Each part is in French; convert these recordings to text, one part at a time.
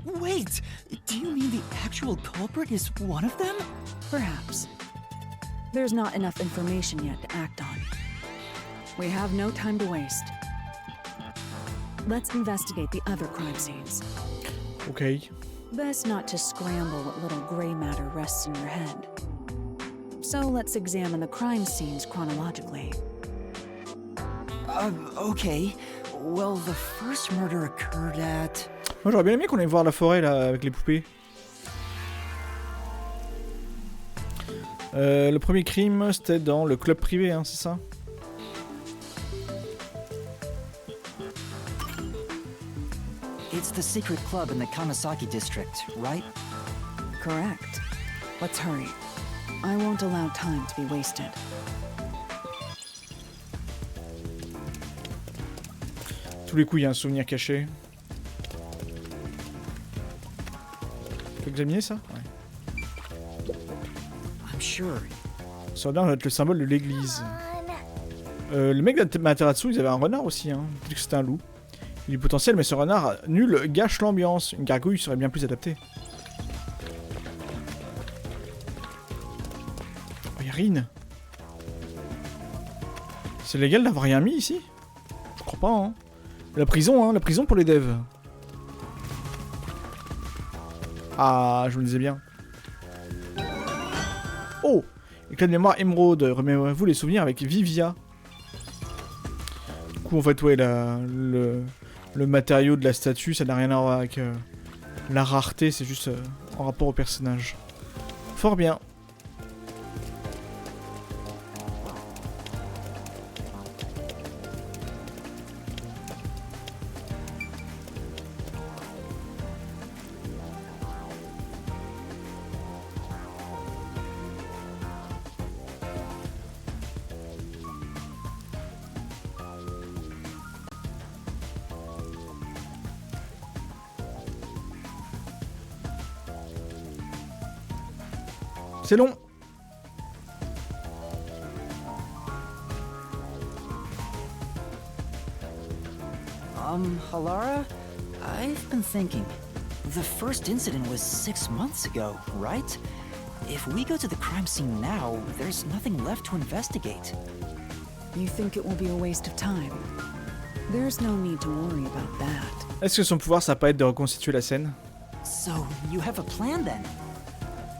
Wait! Do you mean the actual culprit is one of them? Perhaps. There's not enough information yet to act on. We have no time to waste. Let's investigate the other crime scenes. Okay. Best not to scramble what little gray matter rests in your head. So let's examine the crime scenes chronologically. Okay. Well, the first murder occurred at... Moi j'aurais bien aimé qu'on aille voir la forêt là avec les poupées. Le premier crime c'était dans le club privé, hein, c'est ça? It's the secret club in the Kamasaki district, right? Correct. Let's hurry. I won't allow time to be wasted. Tous les coups il y a un souvenir caché. Faut examiner ça? Ouais. I'm sure. Ça doit être le symbole de l'église. Le mec de Materatsu, ils avaient un renard aussi, hein. Peut-être que c'était un loup. Il est potentiel, mais ce renard nul gâche l'ambiance. Une gargouille serait bien plus adaptée. Oh, y'a Rin. C'est légal d'avoir rien mis ici? Je crois pas, hein. La prison pour les devs. Ah, je vous le disais bien. Oh! Éclat de mémoire émeraude. Remettez-vous les souvenirs avec Vivia. Du coup, en fait, ouais, le matériau de la statue, ça n'a rien à voir avec la rareté, c'est juste en rapport au personnage. Fort bien. C'est long. Halara? I've been thinking. The first incident was 6 months ago, right? If we go to the crime scene now, there's nothing left to investigate. You think it will be a waste of time? There's no need to worry about that. Est-ce que son pouvoir, ça va pas être de reconstituer la scène? So, you have a plan then?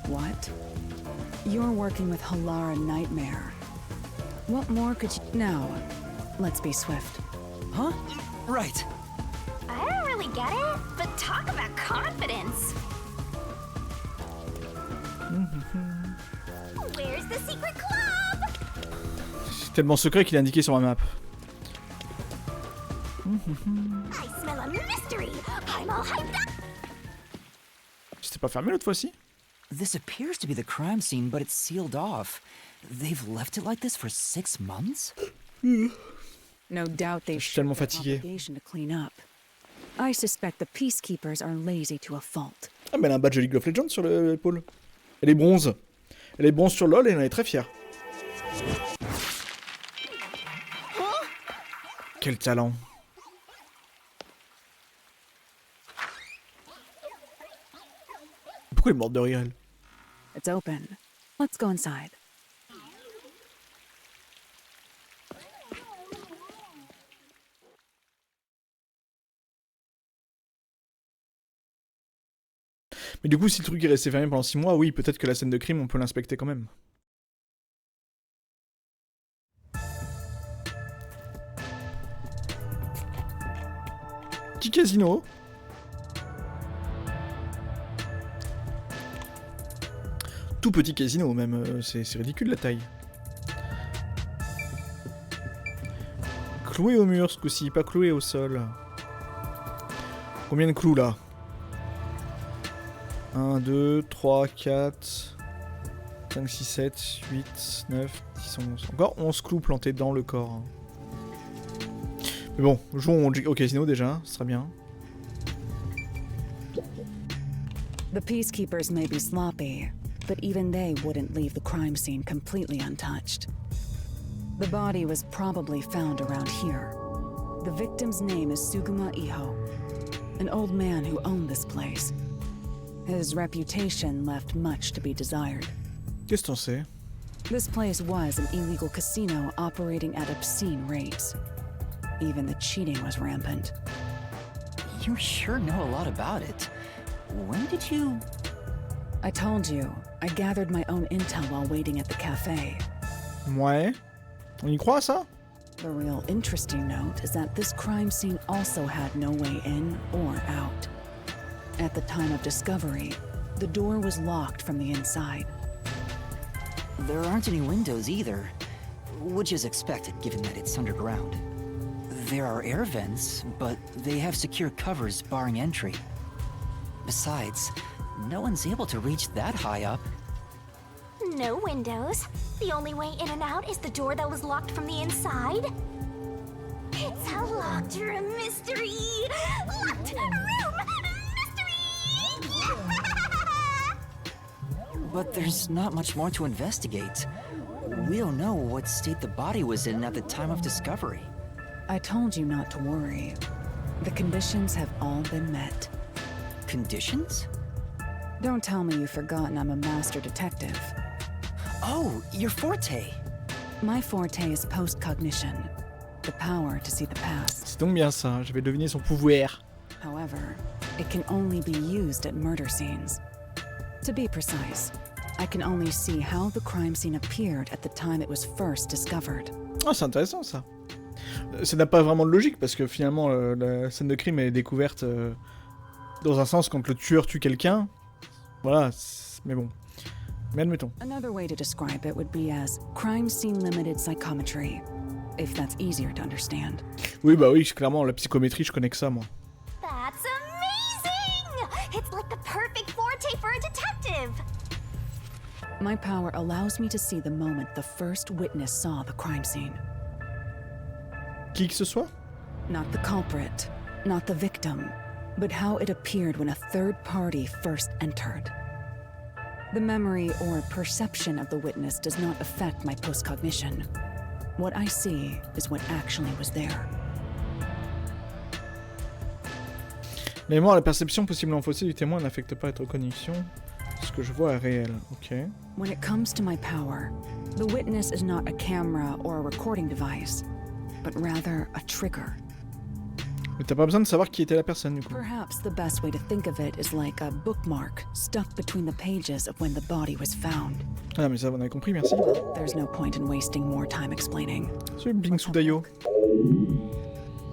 What? You're working with Halara Nightmare. What more could you... Now, let's be swift. Huh? Right. I don't really get it, but talk about confidence. Where's the secret club? C'est tellement secret qu'il est indiqué sur ma map. I smell a mystery. I'm all hyped up. C'était pas fermé l'autre fois-ci? This appears to be the crime scene, but it's sealed off. They've left it like this for 6 months? No doubt they Je suis tellement should have fatigué. obligation to clean up. I suspect the peacekeepers are lazy to a fault. Ah mais elle a un badge de League of Legends sur l'épaule. Elle est bronze. Elle est bronze sur LoL et elle en est très fière. Quel talent. Pourquoi elle est morte de rire, elle? It's open. Let's go inside. Mais du coup, si le truc est resté fermé pendant 6 mois, oui, peut-être que la scène de crime, on peut l'inspecter quand même. Petit casino. Tout petit casino, même. C'est ridicule la taille. Cloué au mur ce coup-ci, pas cloué au sol. Combien de clous là? 1, 2, 3, 4, 5, 6, 7, 8, 9, 10, 11. Encore 11 clous plantés dans le corps. Mais bon, jouons au casino déjà, ce sera bien. The peacekeepers may be sloppy, but even they wouldn't leave the crime scene completely untouched. The body was probably found around here. The victim's name is Suguma Iho. an old man who owned this place. His reputation left much to be desired. Qu'est-ce que t'en sais? This place was an illegal casino operating at obscene rates. Even the cheating was rampant. You sure know a lot about it. When did you... I told you, I gathered my own intel while waiting at the cafe. Ouais. On y croit, ça? The real interesting note is that this crime scene also had no way in or out. At the time of discovery, the door was locked from the inside. There aren't any windows either, which is expected given that it's underground. There are air vents, but they have secure covers barring entry. Besides, no one's able to reach that high up. No windows. The only way in and out is the door that was locked from the inside. It's a locked room mystery! Locked room mystery! But there's not much more to investigate. We don't know what state the body was in at the time of discovery. I told you not to worry. The conditions have all been met. Conditions? Don't tell me you've forgotten I'm a master detective. Oh, your forte! My forte is post-cognition, the power to see the past. C'est donc bien ça, j'avais deviné son pouvoir. However, it can only be used at murder scenes. To be precise, I can only see how the crime scene appeared at the time it was first discovered. Ah, c'est intéressant ça. Ça n'a pas vraiment de logique parce que finalement la scène de crime est découverte dans un sens quand le tueur tue quelqu'un. Voilà, mais bon. Mais admettons. Another way to describe it would be as crime scene limited psychometry, if that's easier to understand. Oui, bah oui, clairement, la psychométrie, je connais que ça, moi. That's amazing! It's like the perfect forte for a detective! My power allows me to see the moment the first witness saw the crime scene. Qui que ce soit? Not the culprit, not the victim, but how it appeared when a third party first entered. The memory or perception of the witness does not affect my postcognition. What I see is what actually was there. La mémoire et la perception possiblement faussée du témoin n'affectent pas la recognition. Ce que je vois est réel, ok. When it comes to my power, the witness is not a camera or a recording device, but rather a trigger. Mais t'as pas besoin de savoir qui était la personne, du coup. Perhaps the best way to think of it is like a bookmark stuck between the pages of when the body was found. Ah, mais ça, on avait compris, merci. There's no point in wasting more time explaining. C'est Bingsu Dayo.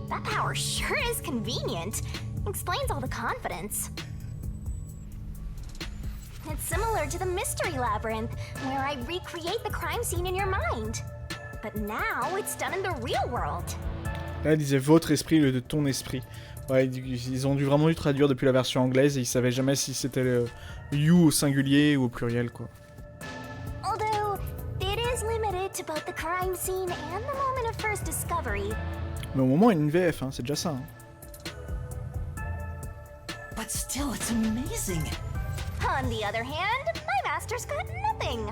That power sure is convenient. Explains all the confidence. It's similar to the mystery labyrinth, where I recreate the crime scene in your mind. But now it's done in the real world. Là, il disait votre esprit au lieu de ton esprit. Ouais, ils ont vraiment dû traduire depuis la version anglaise et ils savaient jamais si c'était le you au singulier ou au pluriel, quoi. Although, it is limited to both the crime scene and the moment of first discovery. Mais au moment, il y a une VF, hein, c'est déjà ça. Hein. But still, it's amazing! On the other hand, my master's got nothing.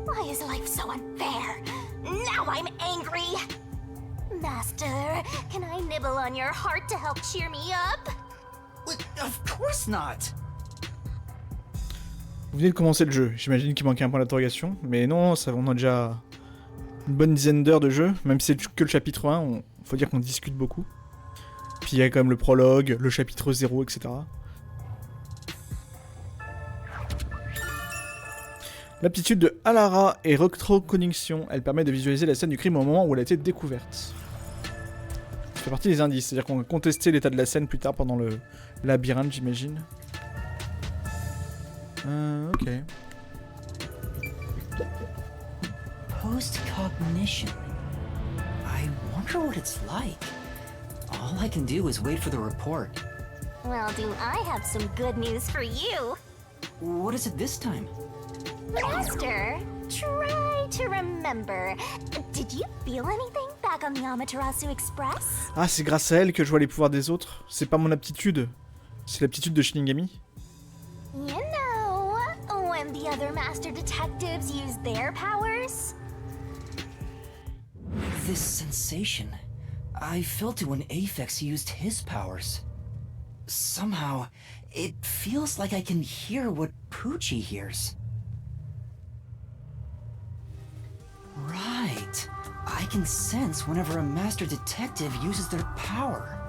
Why is life so unfair? Now I'm angry! Master, can I nibble on your heart to help cheer me up? Of course not! Vous venez de commencer le jeu, j'imagine qu'il manquait un point d'interrogation, mais non, ça, on a déjà une bonne dizaine d'heures de jeu, même si c'est que le chapitre 1, faut dire qu'on discute beaucoup. Puis il y a quand même le prologue, le chapitre 0, etc. L'aptitude de Alara et rétroconnexion, elle permet de visualiser la scène du crime au moment où elle a été découverte. Ça fait partie des indices, c'est-à-dire qu'on va contester l'état de la scène plus tard pendant le labyrinthe, j'imagine. Ok. Post-cognition. I wonder what it's like. All I can do is wait for the report. Well, do I have some good news for you? What is it this time? Master, try to remember. Did you feel anything back on the Amaterasu Express? Ah, c'est grâce à elle que je vois les pouvoirs des autres. C'est pas mon aptitude. C'est l'aptitude de Shinigami. You know, when the other master detectives use their powers? This sensation. I felt it when Aphex used his powers. Somehow, it feels like I can hear what Poochie hears. Right. I can sense whenever a master detective uses their power.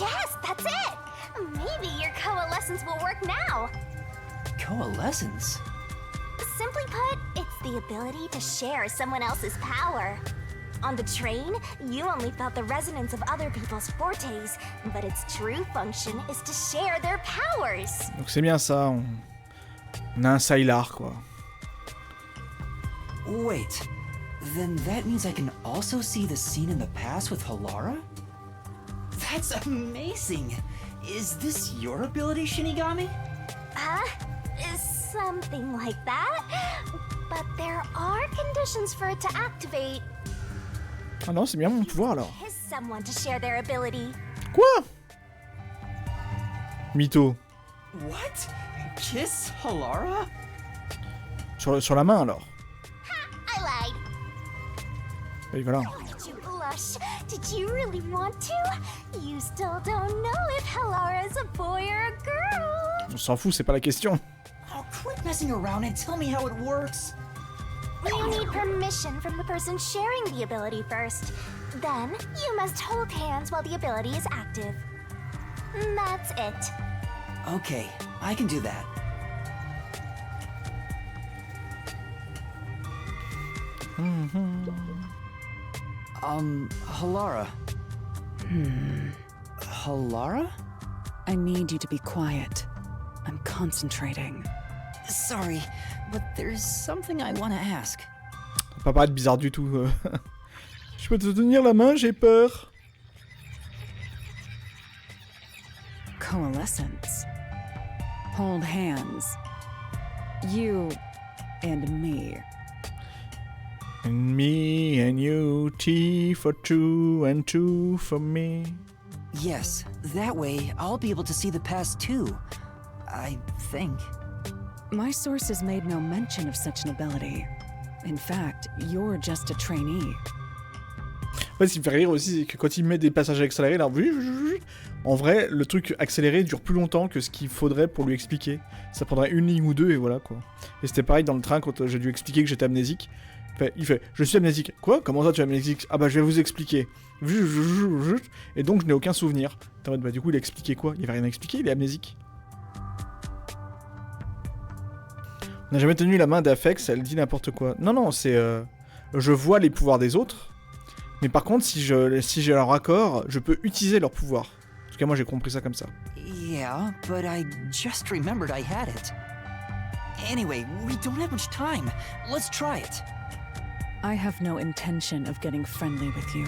Yes, that's it! Maybe your coalescence will work now. Coalescence? Simply put, it's the ability to share someone else's power. On the train, you only felt the resonance of other people's fortes, but its true function is to share their powers. Donc c'est bien ça, on a un Sylar, quoi. Wait, then that means I can also see the scene in the past with Halara? That's amazing! Is this your ability, Shinigami? Something like that. But there are conditions for it to activate. Ah non, c'est bien mon pouvoir alors. Kiss someone to share their ability. Quoi? Mytho. What? Kiss Halara? Sur la main alors. I lied. Et voilà. Did you blush? Did you really want to? You still don't know if Halara is a boy or a girl. On s'en fout, c'est pas la question. Oh, quit messing around and tell me how it works. You need permission from the person sharing the ability first. Then, you must hold hands while the ability is active. That's it. Okay, I can do that. Halara. Halara? I need you to be quiet. I'm concentrating. Sorry, but there's something I want to ask. Ça va pas paraître bizarre du tout. Je peux te tenir la main, j'ai peur. Coalescence. Hold hands. You and me. And me and you, T for two and two for me. Yes, that way I'll be able to see the past too. I think. My sources made no mention of such an ability. In fact, you're just a trainee. En fait, ce qui me fait rire aussi, c'est que quand il met des passages accélérés, là, en vrai, le truc accéléré dure plus longtemps que ce qu'il faudrait pour lui expliquer. Ça prendrait une ligne ou deux et voilà quoi. Et c'était pareil dans le train quand j'ai dû expliquer que j'étais amnésique. Il fait, je suis amnésique. Quoi? Comment ça tu es amnésique? Ah bah je vais vous expliquer. Et donc je n'ai aucun souvenir. T'es en mode, bah du coup il a expliqué quoi? Il avait rien à expliquer, il est amnésique. On n'a jamais tenu la main d'Afex, elle dit n'importe quoi. Non, non, c'est... je vois les pouvoirs des autres, mais par contre, si j'ai leur accord, je peux utiliser leur pouvoir. En tout cas, moi, j'ai compris ça comme ça. Yeah, but I just remembered I had it. Anyway, we don't have much time. Let's try it. I have no intention of getting friendly with you.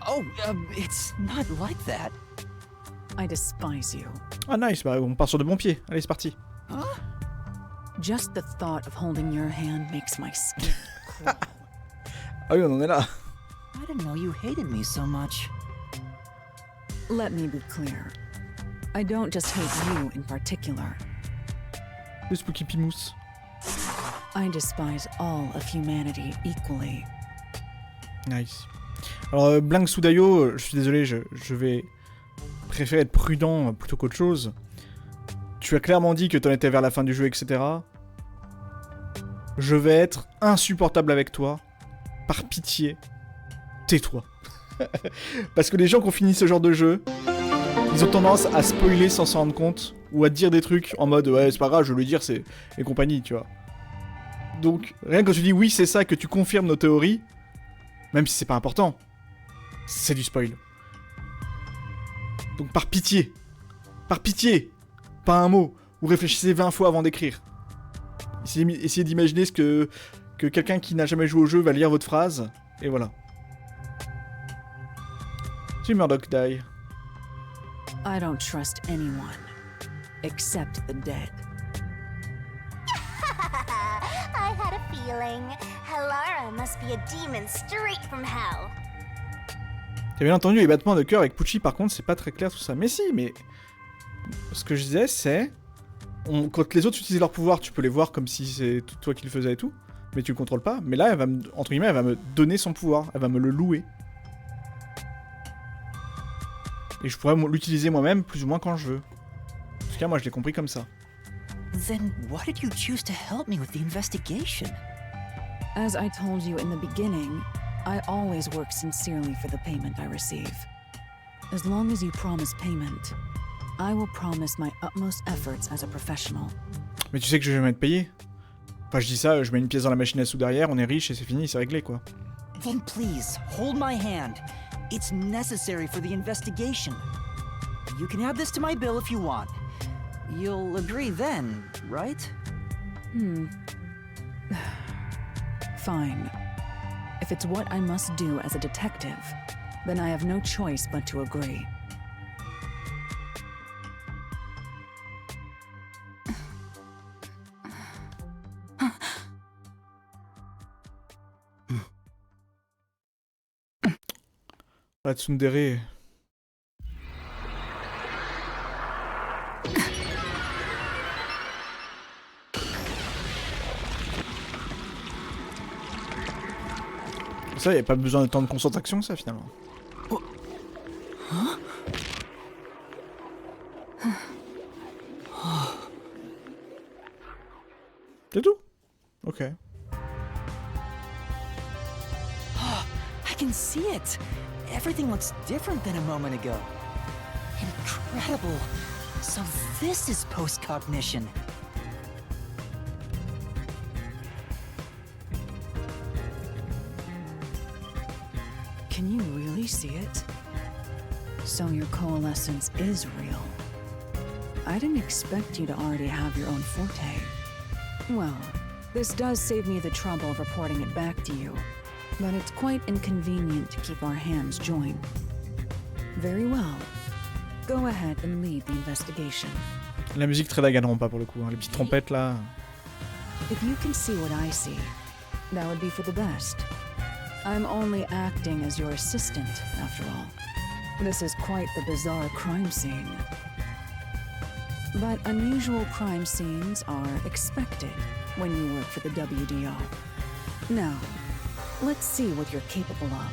Oh, it's not like that. I despise you. Ah, nice, bah on part sur de bons pieds. Allez, c'est parti. Huh? Just the thought of holding your hand makes my skin crawl. Ah oui, on en est là. I didn't know you hated me so much. Let me be clear. I don't just hate you in particular. Le Spooky Pimous. I despise all of humanity equally. Nice. Alors, Blank Sudayo, je suis désolé, je vais préférer être prudent plutôt qu'autre chose. Tu as clairement dit que t'en étais vers la fin du jeu, etc. Je vais être insupportable avec toi. Par pitié, tais-toi. Parce que les gens qui ont fini ce genre de jeu, ils ont tendance à spoiler sans s'en rendre compte, ou à dire des trucs en mode ouais c'est pas grave, je veux le dire, c'est et compagnie, tu vois. Donc rien que quand tu dis oui c'est ça, que tu confirmes nos théories, même si c'est pas important, c'est du spoil. Donc par pitié, pas un mot, ou réfléchissez 20 fois avant d'écrire. Essayez d'imaginer ce que quelqu'un qui n'a jamais joué au jeu va lire votre phrase, et voilà. Tu Murdoch die. I don't trust anyone, except the dead. I had a feeling. Halara must be a demon straight from hell. T'as bien entendu les battements de cœur avec Pucci, par contre, c'est pas très clair tout ça. Mais si, mais... Ce que je disais, c'est... Quand les autres utilisent leur pouvoir, tu peux les voir comme si c'est toi qui le faisais et tout, mais tu le contrôles pas. Mais là, elle va entre guillemets, elle va me donner son pouvoir, elle va me le louer. Et je pourrais l'utiliser moi-même plus ou moins quand je veux. En tout cas, moi je l'ai compris comme ça. Then why did you choose to help me with the investigation? As I told you in the beginning, I always work sincerely for the payment I receive. As long as you promise payment, I will promise my utmost efforts as a professional. Mais tu sais que je vais jamais être payé. Enfin, je dis ça, je mets une pièce dans la machine à sous derrière, on est riche et c'est fini, c'est réglé quoi. Then please, hold my hand. It's necessary for the investigation. You can add this to my bill if you want. You'll agree then, right? Fine. If it's what I must do as a detective, then I have no choice but to agree. La tsundere. Ça, y a pas besoin de temps de concentration, ça, finalement. Oh. Huh? C'est tout? Ok. I can see it. Everything looks different than a moment ago. Incredible. So this is post-cognition. Can you really see it? So your coalescence is real. I didn't expect you to already have your own forte. Well, this does save me the trouble of reporting it back to you, but it's quite inconvenient to keep our hands joined. Very well. Go ahead and lead the investigation. La musique très Danganronpa pour le coup, hein. Les petites trompettes là. If you can see what I see, that would be for the best. I'm only acting as your assistant, after all. This is quite the bizarre crime scene. But unusual crime scenes are expected when you work for the WDO. Now, let's see what you're capable of.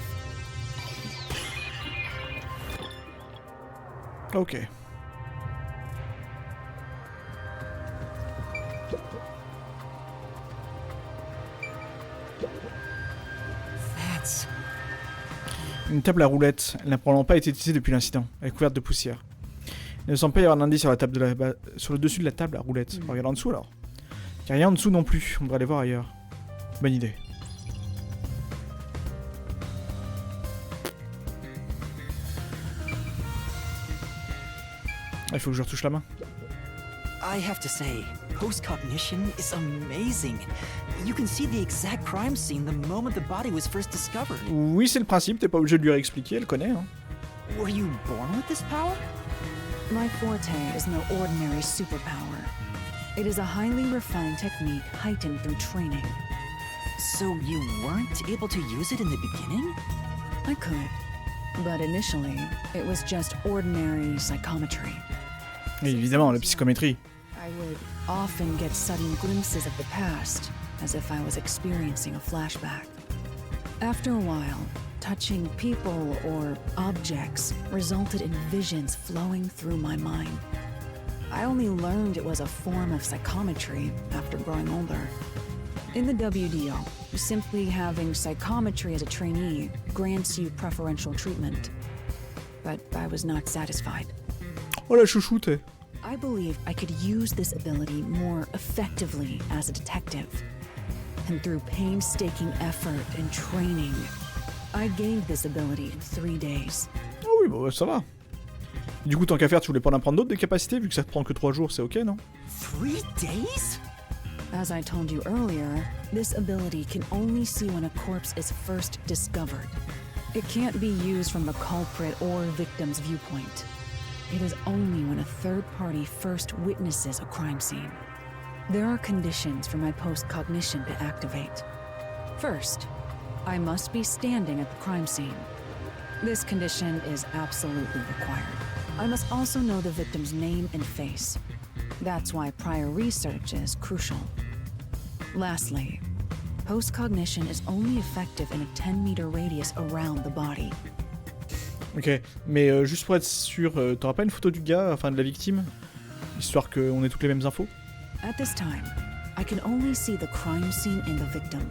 Ok. That's... Une table à roulettes. Elle n'a probablement pas été utilisée depuis l'incident. Elle est couverte de poussière. Il ne semble pas y avoir un indice sur la table de sur le dessus de la table à roulettes. On va regarder en dessous alors. Il n'y a rien en dessous non plus. On devrait aller voir ailleurs. Bonne idée. Il faut que je retouche la main. I have to say, post-cognition is amazing. You can see the exact crime scene the moment the body was first discovered. Oui, c'est le principe. T'es pas obligé de lui réexpliquer. Elle connaît. Hein. Were you born with this power? My forte is no ordinary superpower. It is a highly refined technique heightened through training. So you weren't able to use it in the beginning? I could, but initially, it was just ordinary psychometry. Et évidemment, la psychométrie. I would often get sudden glimpses of the past, as if I was experiencing a flashback. After a while, touching people or objects resulted in visions flowing through my mind. I only learned it was a form of psychometry after growing older. In the WDO, simply having psychometry as a trainee grants you preferential treatment. But I was not satisfied. Oh la chouchoute. I believe I could use this ability more effectively as a detective. And through painstaking effort and training, I gained this ability in 3 days. Oh oui, bah ça va. Du coup, tant qu'à faire, tu voulais pas en apprendre d'autres des capacités, vu que ça te prend que 3 jours, c'est ok, non? 3 days? As I told you earlier, this ability can only see when a corpse is first discovered. It can't be used from the culprit or victim's viewpoint. It is only when a third party first witnesses a crime scene. There are conditions for my post-cognition to activate. First, I must be standing at the crime scene. This condition is absolutely required. I must also know the victim's name and face. That's why prior research is crucial. Lastly, post-cognition is only effective in a 10-meter radius around the body. Ok, mais juste pour être sûr, t'auras pas une photo du gars, enfin de la victime? Histoire qu'on ait toutes les mêmes infos? At this time, I can only see the crime scene and the victim.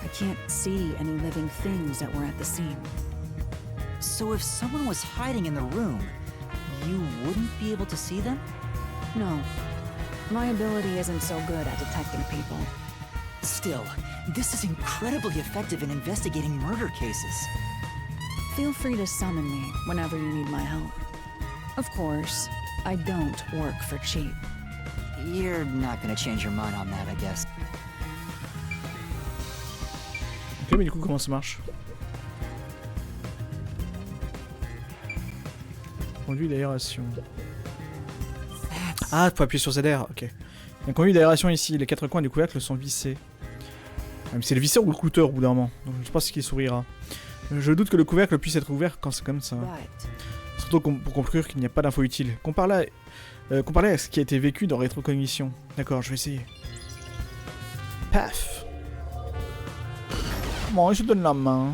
I can't see any living things that were at the scene. So if someone was hiding in the room, you wouldn't be able to see them? No. My ability isn't so good at detecting people. Still, this is incredibly effective in investigating murder cases. Feel free to summon me whenever you need my help. Of course, I don't work for cheap. You're not gonna change your mind on that, I guess. Ok, mais du coup, comment ça marche? Conduit d'aération. Ah, faut appuyer sur ZR, ok. Un conduit d'aération ici, les 4 coins du couvercle sont vissés. Même c'est le visseur ou le clouteur au bout d'un moment, donc je pense qu'il sourira. Je doute que le couvercle puisse être ouvert quand c'est comme ça. Right. Surtout pour conclure qu'il n'y a pas d'infos utiles. Compare-la à ce qui a été vécu dans Rétrocognition. D'accord, je vais essayer. Paf. Bon, je te donne la main.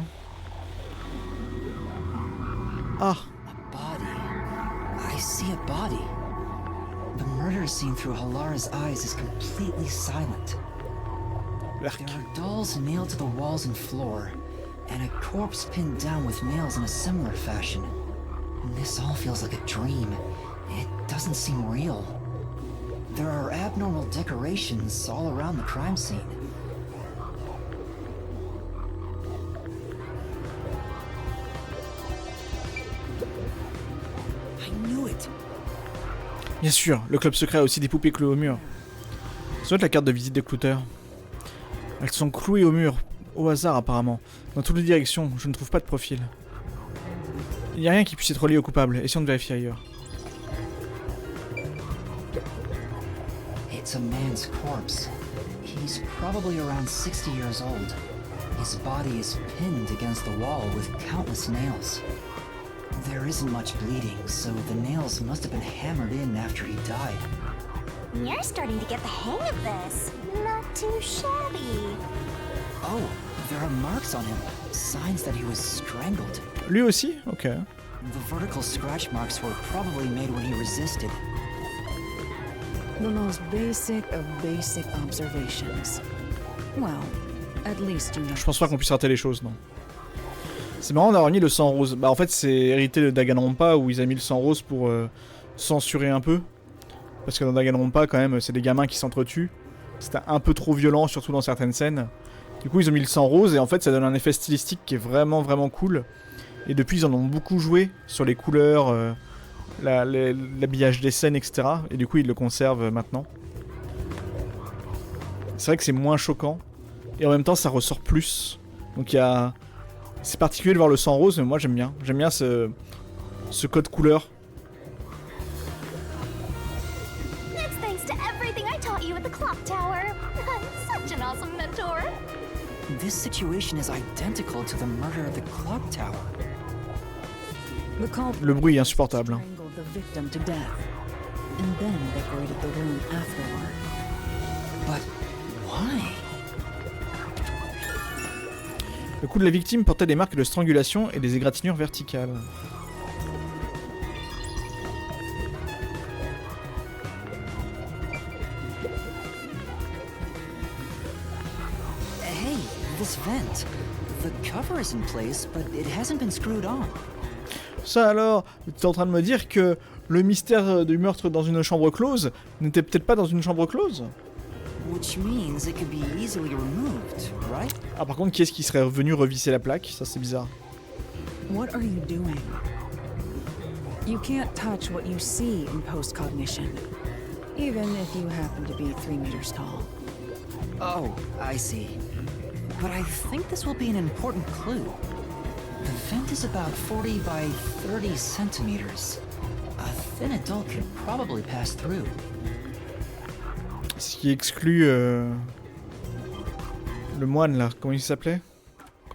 Ah. A body. I see a body. The murder scene through Halara's eyes is completely silent. L'arc. There are dolls nailed to the walls and floor, and a corpse pinned down with nails in a similar fashion. This all feels like a dream. It doesn't seem real. There are abnormal decorations all around the crime scene. I knew it. Bien sûr, le club secret a aussi des poupées clouées au mur. Ça doit être la carte de visite des clouteurs. Elles sont clouées au mur, au hasard apparemment. Dans toutes les directions, je ne trouve pas de profil. Il n'y a rien qui puisse être relié au coupable, essayons de vérifier ailleurs. It's a man's corpse. He's probably around 60 years old. His body is pinned against the wall with countless nails. There isn't much bleeding, so the nails must have been hammered in after he died. You're starting to get the hang of this. Not too shabby. Oh, there are marks on him. Signs that he was strangled. Lui aussi? Ok. The vertical scratch marks were probably made when he resisted. The most basic of basic observations. Well, at least you know. Je pense pas qu'on puisse rater les choses, non. C'est marrant d'avoir mis le sang rose. Bah en fait c'est hérité de Danganronpa où ils ont mis le sang rose pour censurer un peu. Parce que dans Danganronpa quand même c'est des gamins qui s'entretuent. C'était un peu trop violent surtout dans certaines scènes. Du coup ils ont mis le sang rose et en fait ça donne un effet stylistique qui est vraiment vraiment cool. Et depuis ils en ont beaucoup joué sur les couleurs, l'habillage des scènes etc. Et du coup ils le conservent maintenant. C'est vrai que c'est moins choquant. Et en même temps ça ressort plus. Donc il y a... C'est particulier de voir le sang rose, mais moi j'aime bien. J'aime bien ce code couleur. That's thanks to everything I taught you at the clock tower. I'm such an awesome mentor. This situation is identical to the murder of the clock tower. The culprit Le bruit est insupportable. Hein. strangled the victim to death, and then decorated the room afterward. But why? Le cou de la victime portait des marques de strangulation et des égratignures verticales. Hey, this vent. The cover is in place, but it hasn't been screwed on. Ça alors, tu es en train de me dire que le mystère du meurtre dans une chambre close n'était peut-être pas dans une chambre close? Which means it could be easily removed, right? Ah par contre, qui est-ce qui serait venu revisser la plaque? Ça c'est bizarre. What are you doing? You can't touch what you see in post-cognition, even if you happen to be 3 meters tall. Oh, I see. But I think this will be an important clue. The vent is about 40 by 30 centimeters. A thin adult could probably pass through. Ce qui exclut le moine là, comment il s'appelait?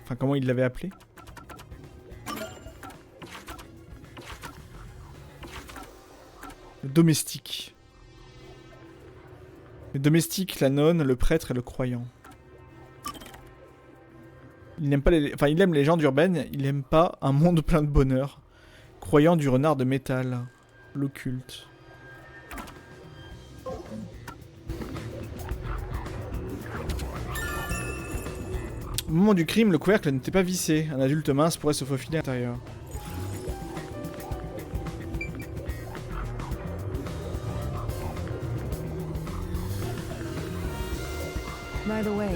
Enfin comment il l'avait appelé? Le domestique. Le domestique, la nonne, le prêtre et le croyant. Il n'aime pas les... Enfin, il aime les légendes urbaines, il n'aime pas un monde plein de bonheur. Croyant du renard de métal. L'occulte. Au moment du crime, le couvercle n'était pas vissé. Un adulte mince pourrait se faufiler à l'intérieur. By the way,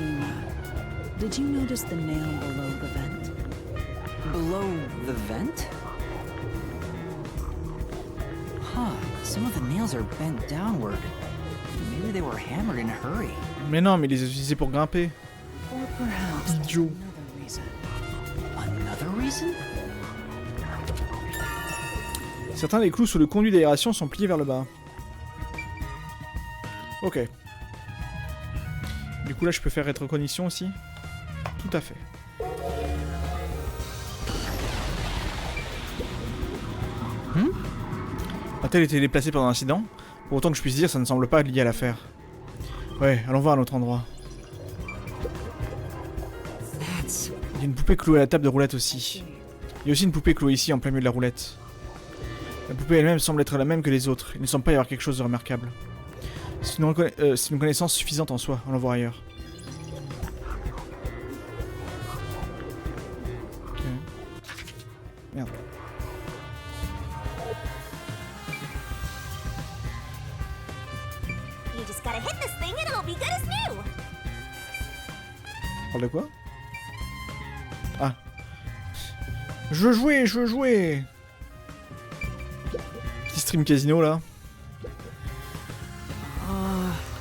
did you notice the nail below the vent? Below the vent? Huh, some of the nails are bent downward. Maybe they were hammered in a hurry. Mais non, mais il les a utilisés pour grimper. Or perhaps there's Idiot. another reason. Another reason? Certains des clous sous le conduit d'aération sont pliés vers le bas. Ok. Du coup là je peux faire rétrocognition aussi. Tout à fait. A-t-elle été déplacée pendant l'incident? Pour autant que je puisse dire, ça ne semble pas lié à l'affaire. Ouais, allons voir un autre endroit. Il y a une poupée clouée à la table de roulette aussi. Il y a aussi une poupée clouée ici en plein milieu de la roulette. La poupée elle-même semble être la même que les autres. Il ne semble pas y avoir quelque chose de remarquable. C'est une connaissance suffisante en soi. Allons voir ailleurs. Ok. Merde. You just gotta hit this thing and it'll be good as new. On parle de quoi? Ah. Je veux jouer, je veux jouer. Petit stream casino là.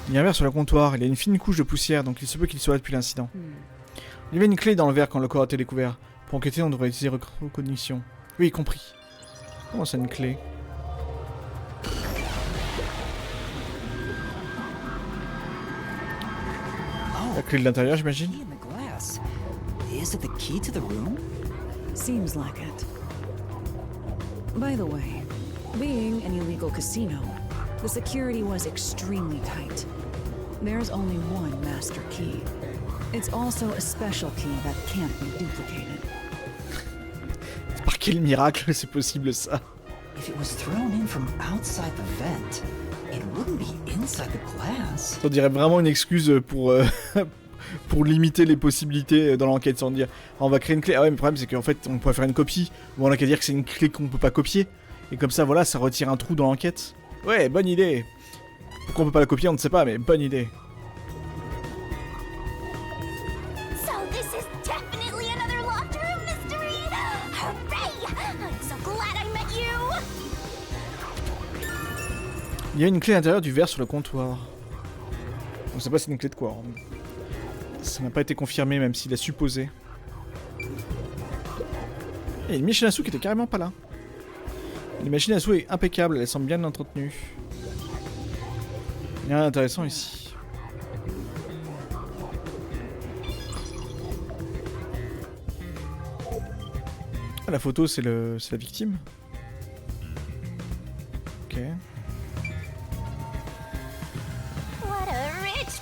Il y a un verre sur le comptoir, il y a une fine couche de poussière, donc il se peut qu'il soit là depuis l'incident. Il y avait une clé dans le verre quand le corps a été découvert. Pour enquêter, on devrait utiliser recognition. Oui, compris. Comment ça, une clé? La clé de l'intérieur, j'imagine. Key in the glass. Is it the key to the room? Seems like it. By the way, being an illegal casino, the security was extremely tight. There's only one master key. It's also a special key that can't be duplicated. Par quel miracle c'est possible ça? If it was thrown in from outside the vent, it wouldn't be inside the glass. On dirait vraiment une excuse pour, pour limiter les possibilités dans l'enquête sans dire on va créer une clé. Ah ouais, mais le problème c'est qu'en fait on pourrait faire une copie ou on a qu'à dire que c'est une clé qu'on peut pas copier. Et comme ça voilà, ça retire un trou dans l'enquête. Ouais, bonne idée. Pourquoi on peut pas la copier, on ne sait pas, mais bonne idée. So this is definitely another locked room mystery. Hooray! I'm so glad I met you. Il y a une clé à l'intérieur du verre sur le comptoir. On sait pas si c'est une clé de quoi. Hein. Ça n'a pas été confirmé, même s'il a supposé. Et une machine à sous qui était carrément pas là. La machine à sous est impeccable, elle semble bien entretenue. Il y a rien d'intéressant ici. Ah, la photo, c'est la victime. Ok. What a rich.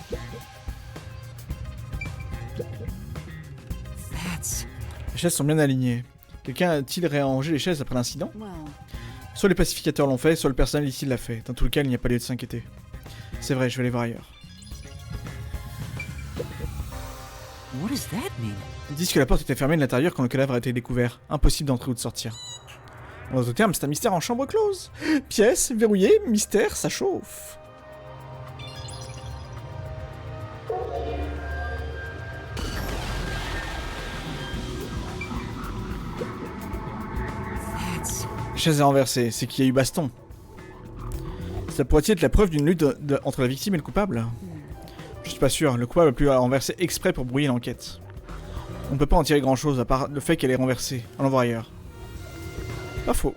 Les chaises sont bien alignées. Quelqu'un a-t-il réarrangé les chaises après l'incident? Well, Soit les pacificateurs l'ont fait, soit le personnel ici l'a fait. Dans tout le cas, il n'y a pas lieu de s'inquiéter. C'est vrai, je vais aller voir ailleurs. What does that mean? Ils disent que la porte était fermée de l'intérieur quand le cadavre a été découvert. Impossible d'entrer ou de sortir. En d'autres termes, c'est un mystère en chambre close. Pièce, verrouillée, mystère, ça chauffe. La chaise est renversée, c'est qu'il y a eu baston. Ça pourrait être la preuve d'une lutte entre la victime et le coupable. Je suis pas sûr, le coupable a pu la renverser exprès pour brouiller l'enquête. On ne peut pas en tirer grand chose à part le fait qu'elle est renversée. Allons voir ailleurs. Pas faux.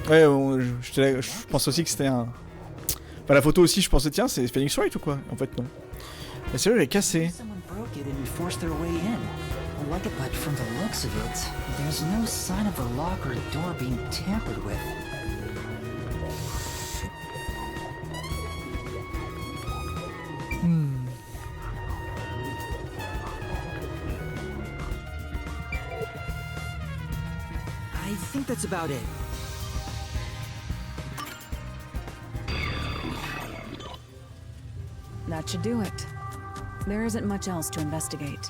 Ouais, je pense aussi que c'était un... Enfin, la photo aussi, je pensais, tiens, c'est Phoenix Wright ou quoi? En fait, non. La serrure est cassée. Someone broke it and forced their way in. Like it, but from the looks of it, there's no sign of the lock or door being tampered with. I think that's about it. That should do it. There isn't much else to investigate.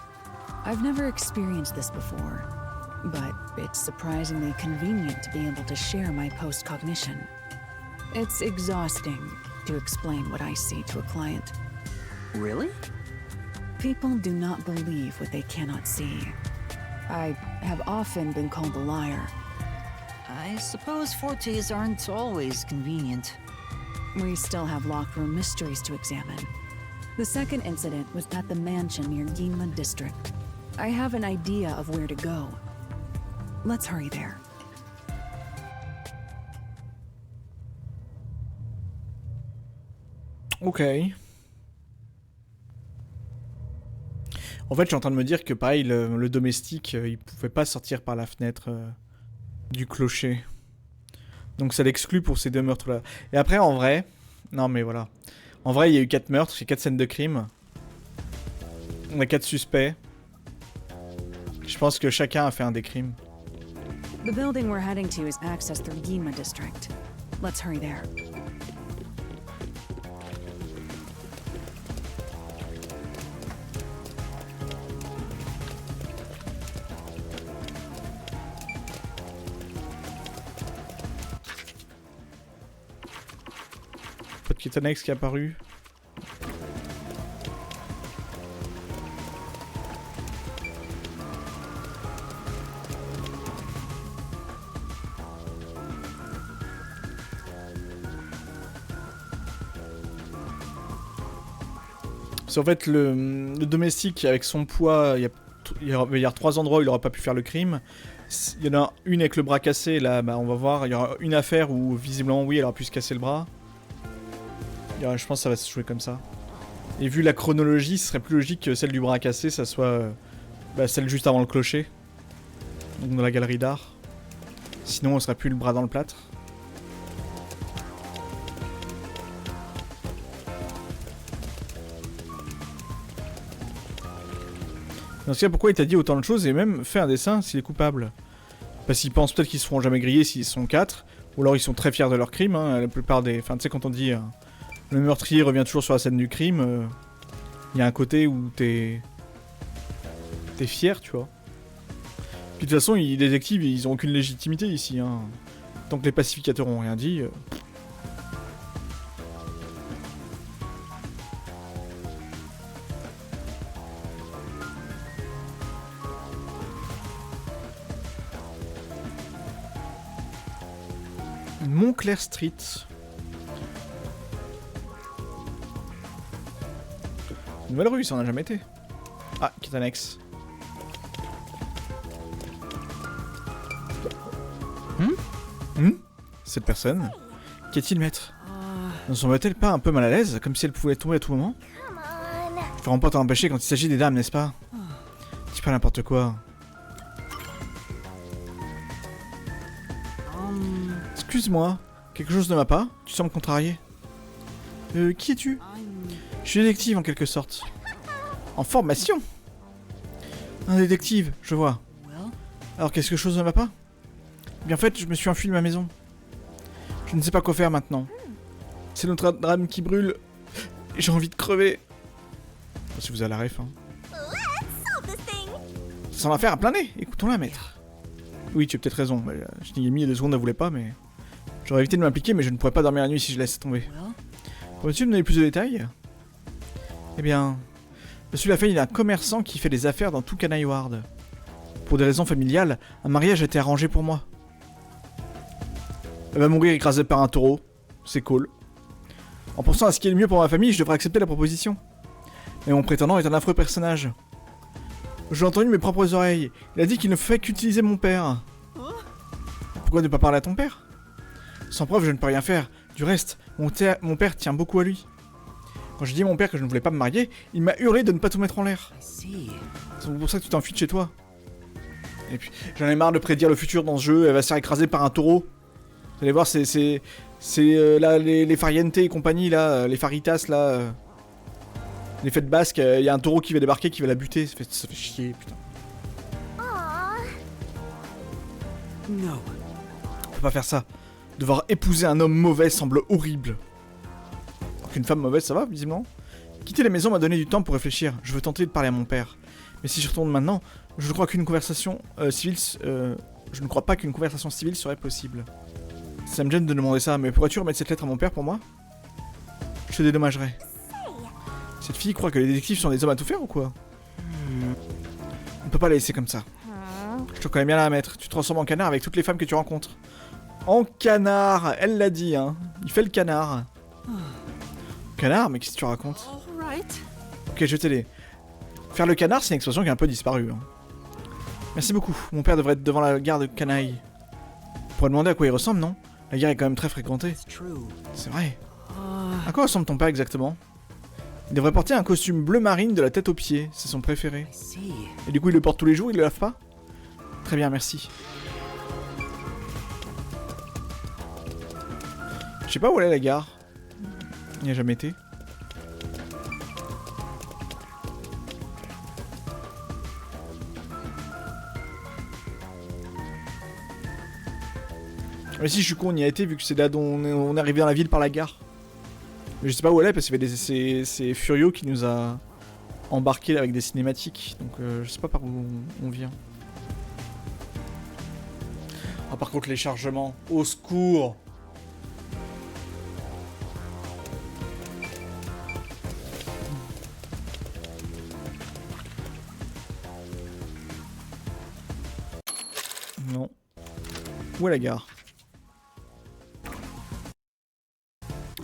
I've never experienced this before, but it's surprisingly convenient to be able to share my post-cognition. It's exhausting to explain what I see to a client. Really? People do not believe what they cannot see. I have often been called a liar. I suppose fortes aren't always convenient. We still have locked room mysteries to examine. The second incident was at the mansion near Ginma District. I have an idea of where to go. Let's hurry there. Ok. En fait, je suis en train de me dire que pareil, le domestique, il pouvait pas sortir par la fenêtre du clocher. Donc ça l'exclut pour ces 2 meurtres-là. Et après, en vrai... Non mais voilà. En vrai, il y a eu 4 meurtres, il y a 4 scènes de crime. On a 4 suspects. Je pense que chacun a fait un des crimes. The building we're heading to is accessed through Ginma District. Let's hurry there. Pas de petit annexe qui est apparu. C'est en fait le domestique avec son poids, il y a 3 endroits où il n'aura pas pu faire le crime. Il y en a une avec le bras cassé, là bah, on va voir. Il y aura une affaire où visiblement oui, elle aura pu se casser le bras. Je pense que ça va se jouer comme ça. Et vu la chronologie, ce serait plus logique que celle du bras cassé, ça soit celle juste avant le clocher. Donc dans la galerie d'art. Sinon on serait plus le bras dans le plâtre. Dans ce cas, pourquoi il t'a dit autant de choses et même fait un dessin s'il est coupable? Parce qu'ils pensent peut-être qu'ils se feront jamais griller s'ils sont 4. Ou alors ils sont très fiers de leur crime, hein. La plupart des... Enfin tu sais quand on dit... le meurtrier revient toujours sur la scène du crime. Il y a un côté où t'es fier, tu vois. Puis de toute façon, les détectives, ils ont aucune légitimité ici, hein. Tant que les pacificateurs ont rien dit... Montclair Street. Nouvelle rue, ça en a jamais été. Ah, qui est annexe. Cette personne. Qu'y a-t-il, maître? Ne semble-t-elle pas un peu mal à l'aise, comme si elle pouvait tomber à tout moment? Faut vraiment pas t'en empêcher quand il s'agit des dames, n'est-ce pas? Dis pas n'importe quoi. Excuse-moi, quelque chose ne va pas? Tu sembles contrarié. Qui es-tu? Je suis détective en quelque sorte. En formation? Un détective, je vois. Alors quelque chose ne va pas? Bien en fait, je me suis enfui de ma maison. Je ne sais pas quoi faire maintenant. C'est notre drame qui brûle. Et j'ai envie de crever. Si vous avez la ref, hein. Sans la faire à plein nez. Écoutons-la, maître. Oui, tu as peut-être raison. Je t'ai mis il y a 2 secondes, elle voulait pas, mais... J'aurais évité de m'impliquer, mais je ne pourrais pas dormir la nuit si je laisse tomber. Pourrais-tu me donner plus de détails? Eh bien... Monsieur Lafayette, il est un commerçant qui fait des affaires dans tout Canaille Ward. Pour des raisons familiales, un mariage a été arrangé pour moi. Elle va mourir écrasée par un taureau. C'est cool. En pensant à ce qui est le mieux pour ma famille, je devrais accepter la proposition. Mais mon prétendant est un affreux personnage. Je l'ai entendu de mes propres oreilles. Il a dit qu'il ne fait qu'utiliser mon père. Pourquoi ne pas parler à ton père? Sans preuve, je ne peux rien faire. Du reste, mon père tient beaucoup à lui. Quand j'ai dit à mon père que je ne voulais pas me marier, il m'a hurlé de ne pas tout mettre en l'air. C'est pour ça que tu t'enfuis de chez toi. Et puis, j'en ai marre de prédire le futur dans ce jeu. Elle va se faire écraser par un taureau. Vous allez voir, c'est là, les Fariente et compagnie, là, les Faritas, là. Les fêtes basques, il y a un taureau qui va débarquer, qui va la buter. Ça fait chier, putain. No. On peut pas faire ça. Devoir épouser un homme mauvais semble horrible. Alors qu'une femme mauvaise, ça va, visiblement. Quitter la maison m'a donné du temps pour réfléchir. Je veux tenter de parler à mon père. Mais si je retourne maintenant, je crois qu'une conversation civile... je ne crois pas qu'une conversation civile serait possible. Ça me gêne de demander ça, mais pourrais-tu remettre cette lettre à mon père pour moi? Je te dédommagerai. Cette fille croit que les détectives sont des hommes à tout faire ou quoi? On peut pas la laisser comme ça. Je te connais bien la mettre. Tu te transformes en canard avec toutes les femmes que tu rencontres. En canard, elle l'a dit, hein. Il fait le canard. Canard? Mais qu'est-ce que tu racontes? Ok, je vais t'aider. Faire le canard, c'est une expression qui a un peu disparu. Hein. Merci beaucoup. Mon père devrait être devant la gare de canaille. On pourrait demander à quoi il ressemble, non? La gare est quand même très fréquentée. C'est vrai. À quoi ressemble ton père exactement? Il devrait porter un costume bleu marine de la tête aux pieds. C'est son préféré. Et du coup, il le porte tous les jours, il le lave pas? Très bien, merci. Je sais pas où elle est la gare. Il n'y a jamais été. Mais si je suis con, on y a été vu que c'est là dont on est arrivé dans la ville par la gare. Mais je sais pas où elle est parce que c'est Furio qui nous a embarqué avec des cinématiques. Donc je sais pas par où on vient. Ah par contre les chargements, au secours! Non. Où est la gare?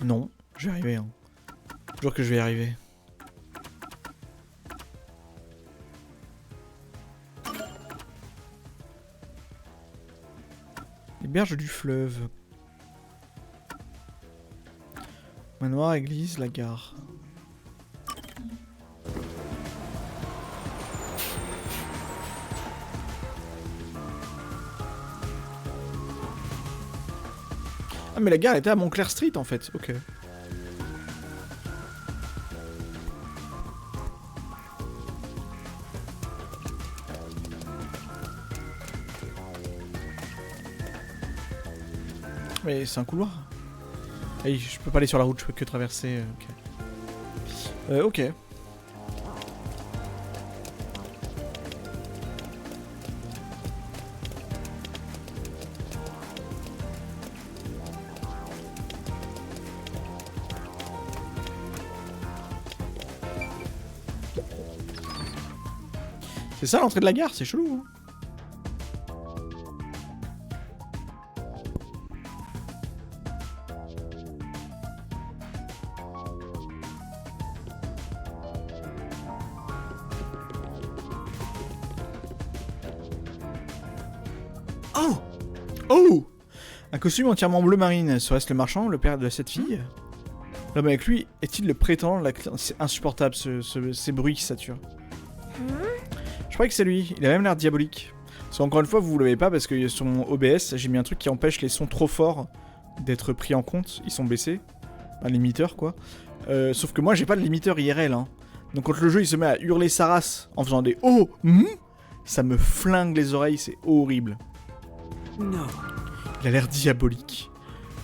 Non, je vais arriver. Hein. Jure que je vais y arriver. Les berges du fleuve. Manoir, église, la gare. Ah mais la gare était à Montclair Street en fait, ok. Mais c'est un couloir. Hey, je peux pas aller sur la route, je peux que traverser. Ok. Ok. C'est ça l'entrée de la gare, c'est chelou. Hein. Oh! Oh! Un costume entièrement bleu marine. Serait-ce le marchand, le père de cette fille? L'homme avec lui est-il le prétendant? C'est insupportable ces bruits qui saturent. Je crois que c'est lui, il a même l'air diabolique. Parce qu'encore une fois, vous le voyez pas parce que sur mon OBS, j'ai mis un truc qui empêche les sons trop forts d'être pris en compte. Ils sont baissés. Un limiteur, quoi. Sauf que moi, j'ai pas de limiteur IRL. Hein. Donc quand le jeu il se met à hurler sa race en faisant des oh, ça me flingue les oreilles, c'est horrible. No. Il a l'air diabolique.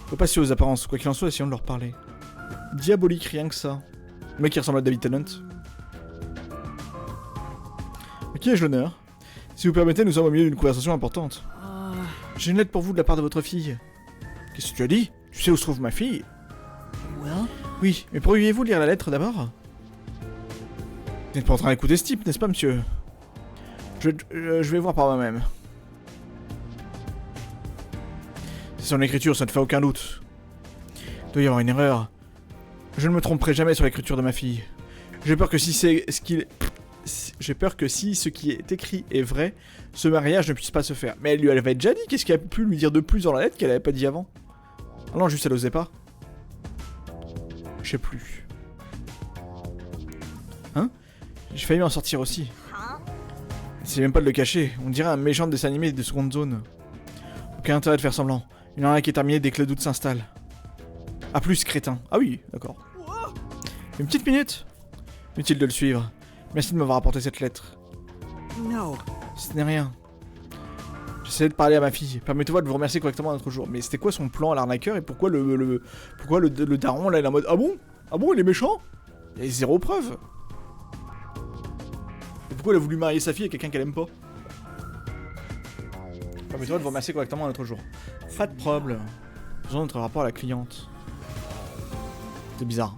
Faut pas se fier aux apparences, quoi qu'il en soit, essayons de leur parler. Diabolique, rien que ça. Le mec qui ressemble à David Tennant. À qui ai-je l'honneur? Si vous permettez, nous sommes au milieu d'une conversation importante. J'ai une lettre pour vous de la part de votre fille. Qu'est-ce que tu as dit? Tu sais où se trouve ma fille? Well? Oui, mais pourriez-vous lire la lettre d'abord? Vous n'êtes pas en train d'écouter ce type, n'est-ce pas, monsieur? Je vais voir par moi-même. C'est son écriture, ça ne fait aucun doute. Il doit y avoir une erreur. Je ne me tromperai jamais sur l'écriture de ma fille. J'ai peur que si c'est ce qu'il... J'ai peur que si ce qui est écrit est vrai, ce mariage ne puisse pas se faire. Mais elle lui avait déjà dit, qu'est-ce qu'elle a pu lui dire de plus dans la lettre qu'elle avait pas dit avant? Ah non, juste elle osait pas. Je sais plus. Hein? J'ai failli m'en sortir aussi. C'est même pas de le cacher, on dirait un méchant dessin animé de seconde zone. Aucun intérêt de faire semblant. Il y en a un qui est terminé dès que le doute s'installe. A plus, crétin. Ah oui, d'accord. Une petite minute. Inutile de le suivre. Merci de m'avoir apporté cette lettre. No. Ce n'est rien. J'essayais de parler à ma fille. Permettez-moi de vous remercier correctement un autre jour. Mais c'était quoi son plan à l'arnaqueur et pourquoi le daron là il est en mode ah bon il est méchant? Il y a zéro preuve. Et pourquoi il a voulu marier sa fille à quelqu'un qu'elle aime pas? Permettez-moi de vous remercier correctement un autre jour. Pas de problème. Faisons notre rapport à la cliente. C'est bizarre.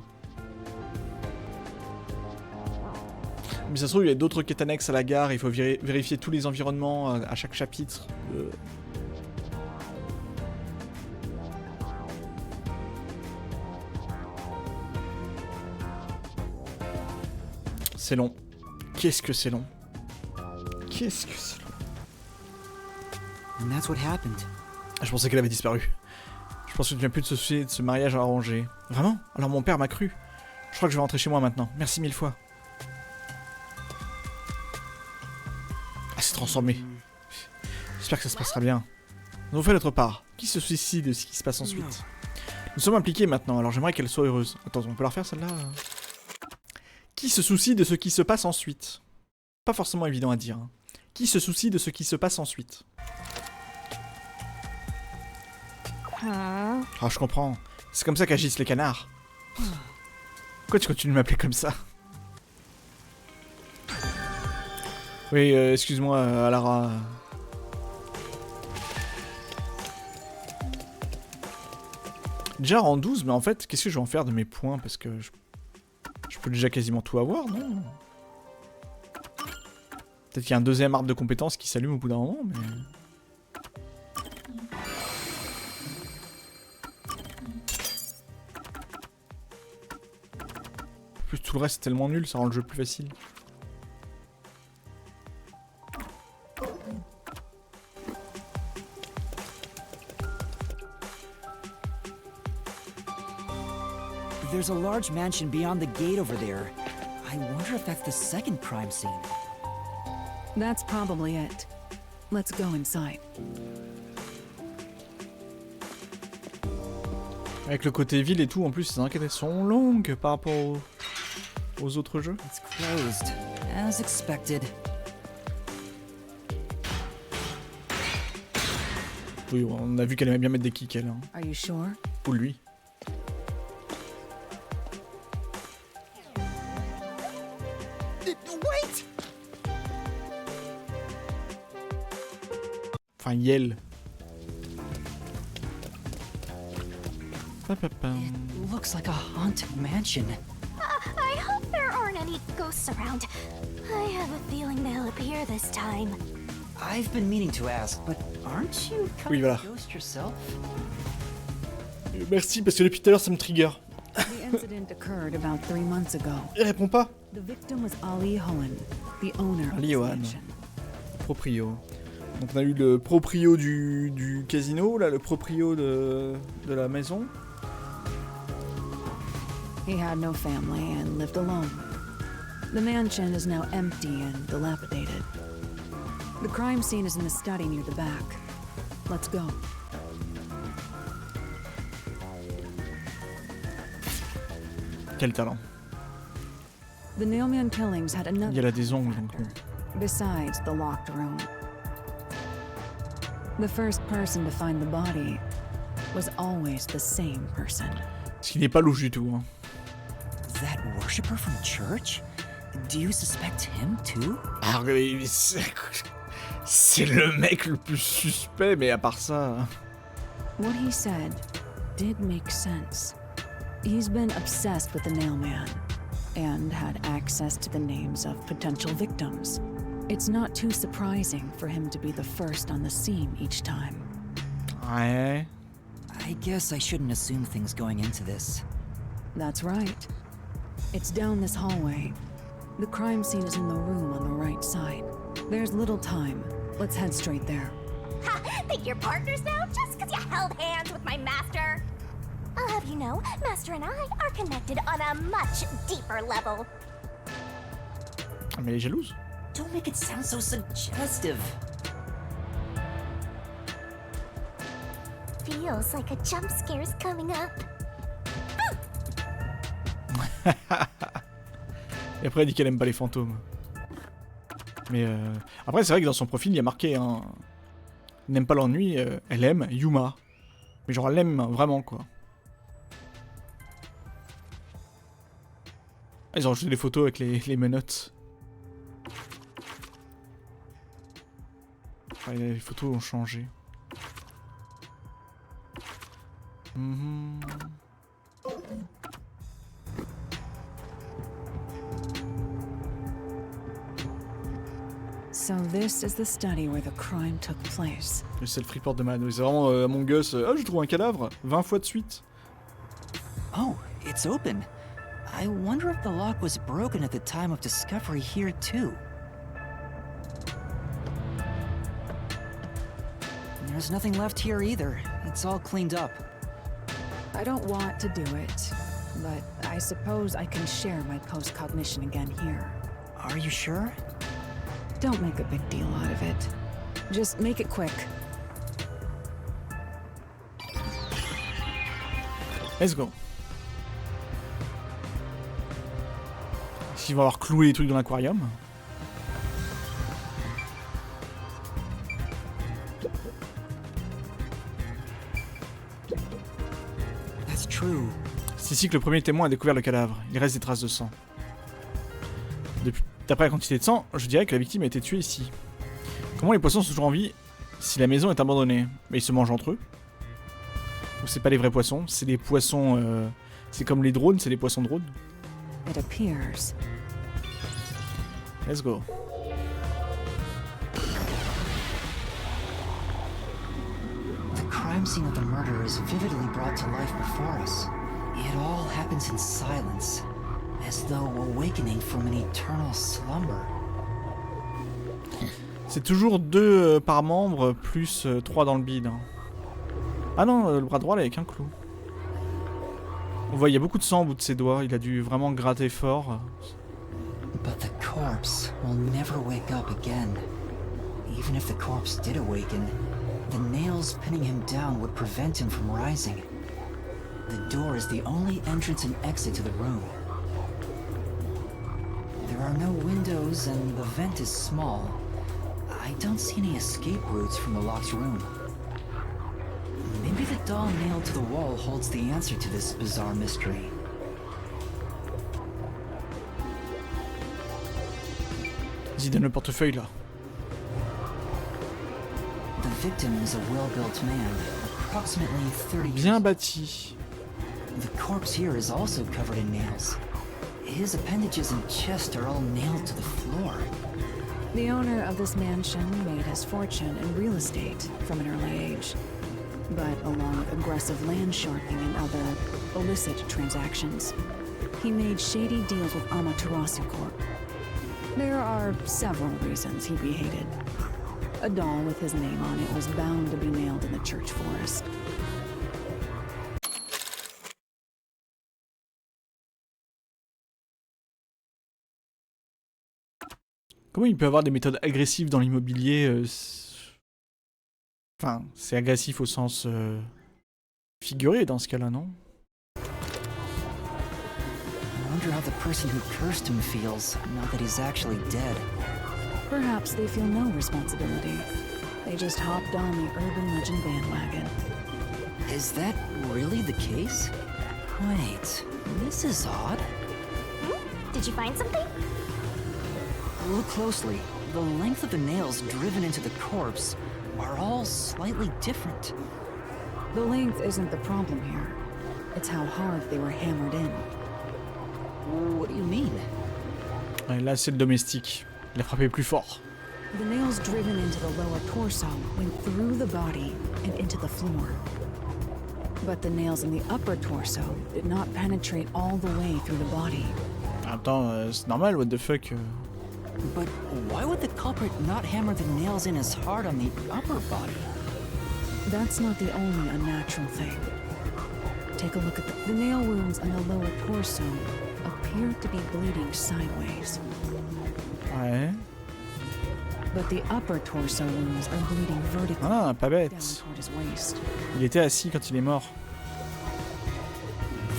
Mais ça se trouve, il y a d'autres quêtes annexes à la gare, il faut vérifier tous les environnements à chaque chapitre. C'est long. Qu'est-ce que c'est long? Qu'est-ce que c'est long? And that's what happened. Je pensais qu'elle avait disparu. Je pense que tu viens plus de se soucier de ce mariage arrangé. Vraiment? Alors mon père m'a cru. Je crois que je vais rentrer chez moi maintenant. Merci 1000 fois. Ah, c'est transformé. J'espère que ça se passera bien. Nous avons fait notre part. Qui se soucie de ce qui se passe ensuite? Nous sommes impliqués maintenant, alors j'aimerais qu'elle soit heureuse. Attends, on peut la refaire celle-là? Qui se soucie de ce qui se passe ensuite? Pas forcément évident à dire. Hein. Qui se soucie de ce qui se passe ensuite? Ah, je comprends. C'est comme ça qu'agissent les canards. Pourquoi tu continues de m'appeler comme ça? Oui, excuse-moi, Alara. Déjà rang 12, mais en fait, qu'est-ce que je vais en faire de mes points? Parce que je peux déjà quasiment tout avoir, non? Peut-être qu'il y a un deuxième arbre de compétences qui s'allume au bout d'un moment, mais... En plus, tout le reste est tellement nul, ça rend le jeu plus facile. There's a large mansion beyond the gate over there. I wonder if that's the second crime scene. That's probably it. Let's go inside. Avec le côté ville et tout, en plus, les enquêtes sont longues par rapport aux autres jeux. It's closed, as expected. Oui, on a vu qu'elle aimait bien mettre des kicks, elle. Hein. Are you sure? Ou lui. Wait! Enfin, Yel. It looks like a haunted mansion. I hope there aren't any ghosts around. I have a feeling they'll appear this time. I've been meaning to ask, but aren't you kind Oui, voilà. of a ghost yourself? Merci, parce que depuis tout à l'heure, ça me trigger. The incident occurred about 3 months ago. Il répond pas. The victim was Ali Hohen, the owner of Ali this Hohen. mansion. Proprio. Donc on a eu le proprio du casino, là, le proprio de la maison. He had no family and lived alone. The mansion is now empty and dilapidated. The crime scene is in the study near the back. Let's go. Quel talent. The Nailman killings had Il another a des ongles, donc bon. besides the locked room. The first person to find the body was always the same person. Ce qui n'est pas louche du tout. Hein. That worshipper from church? Do you suspect him too? Ah, c'est le mec le plus suspect, mais à part ça... What he said did make sense. He's been obsessed with the Nailman and had access to the names of potential victims. It's not too surprising for him to be the first on the scene each time. Ouais... I guess I shouldn't assume things going into this. That's right. It's down this hallway. The crime scene is in the room on the right side. There's little time. Let's head straight there. Ha! Think you're partners now just because you held hands with my master? I'll have you know, Master and I are connected on a much deeper level. Ah, mais elle est jalouse. Don't make it sound so suggestive. Feels like a jump scare's coming up. Et après, elle dit qu'elle aime pas les fantômes. Mais après, c'est vrai que dans son profil, il y a marqué n'aime pas l'ennui, elle aime Yuma. Mais genre elle l'aime vraiment quoi. Ah, ils ont rajouté des photos avec les menottes. Ah, les photos ont changé. So this is the study where the crime took place. Le self-report de Mano. C'est vraiment Among Us. Ah, je trouve un cadavre 20 fois de suite. Oh, it's open. I wonder if the lock was broken at the time of discovery here too. There's nothing left here either. It's all cleaned up. I don't want to do it, but I suppose I can share my post-cognition again here. Are you sure? Don't make a big deal out of it. Just make it quick. Let's go. S'ils vont avoir cloué les trucs dans l'aquarium. That's true. C'est ici que le premier témoin a découvert le cadavre. Il reste des traces de sang. D'après la quantité de sang, je dirais que la victime a été tuée ici. Comment les poissons sont toujours en vie si la maison est abandonnée? Mais ils se mangent entre eux? Ou c'est pas des vrais poissons? C'est des poissons... C'est comme les drones, c'est des poissons drones. It appears. Let's go. The crime scene of the murder is vividly brought to life before us. It all happens in silence, as though awakening from an eternal slumber. C'est toujours 2 par membre, plus 3 dans le bide. Hein. Ah non, le bras droit là avec un clou. On voit, il y a beaucoup de sang au bout de ses doigts, il a dû vraiment gratter fort. But the corpse will never wake up again. Even if the corpse did awaken, the nails pinning him down would prevent him from rising. The door is the only entrance and exit to the room. There are no windows and the vent is small. I don't see any escape routes from the locked room. Maybe the doll nailed to the wall holds the answer to this bizarre mystery. Vas-y, donne le portefeuille là. The victim is a well-built man, approximately 30 years Bien bâti. The corpse here is also covered in nails. His appendages and chest are all nailed to the floor. The owner of this mansion made his fortune in real estate from an early age. But along with aggressive land sharking and other illicit transactions, he made shady deals with Amaterasu Corp. There are several reasons he'd be hated. A doll with his name on it was bound to be nailed in the church forest. Comment il peut avoir des méthodes agressives dans l'immobilier Enfin, c'est agressif au sens figuré dans ce cas-là, non? I wonder how the person who cursed him feels now that he's actually dead. Perhaps they feel no responsibility. They just hopped on the urban legend bandwagon. Is that really the case? Wait, this is odd. Did you find something? Look closely. The length of the nails driven into the corpse are all slightly different. The length isn't the problem here. It's how hard they were hammered in. What do you mean? Ouais, là, c'est le domestique. Il a frappé plus fort. The nails driven into the lower torso went through the body and into the floor. But the nails in the upper torso did not penetrate all the way through the body. Attends, c'est normal, what the fuck But why would the culprit not hammer the nails in as hard on the upper body? That's not the only unnatural thing. Take a look at the nail wounds on the lower torso appear to be bleeding sideways. Ouais. But the upper torso wounds are bleeding vertically Ah, pas down bête. toward his waist. Il était assis quand il est mort.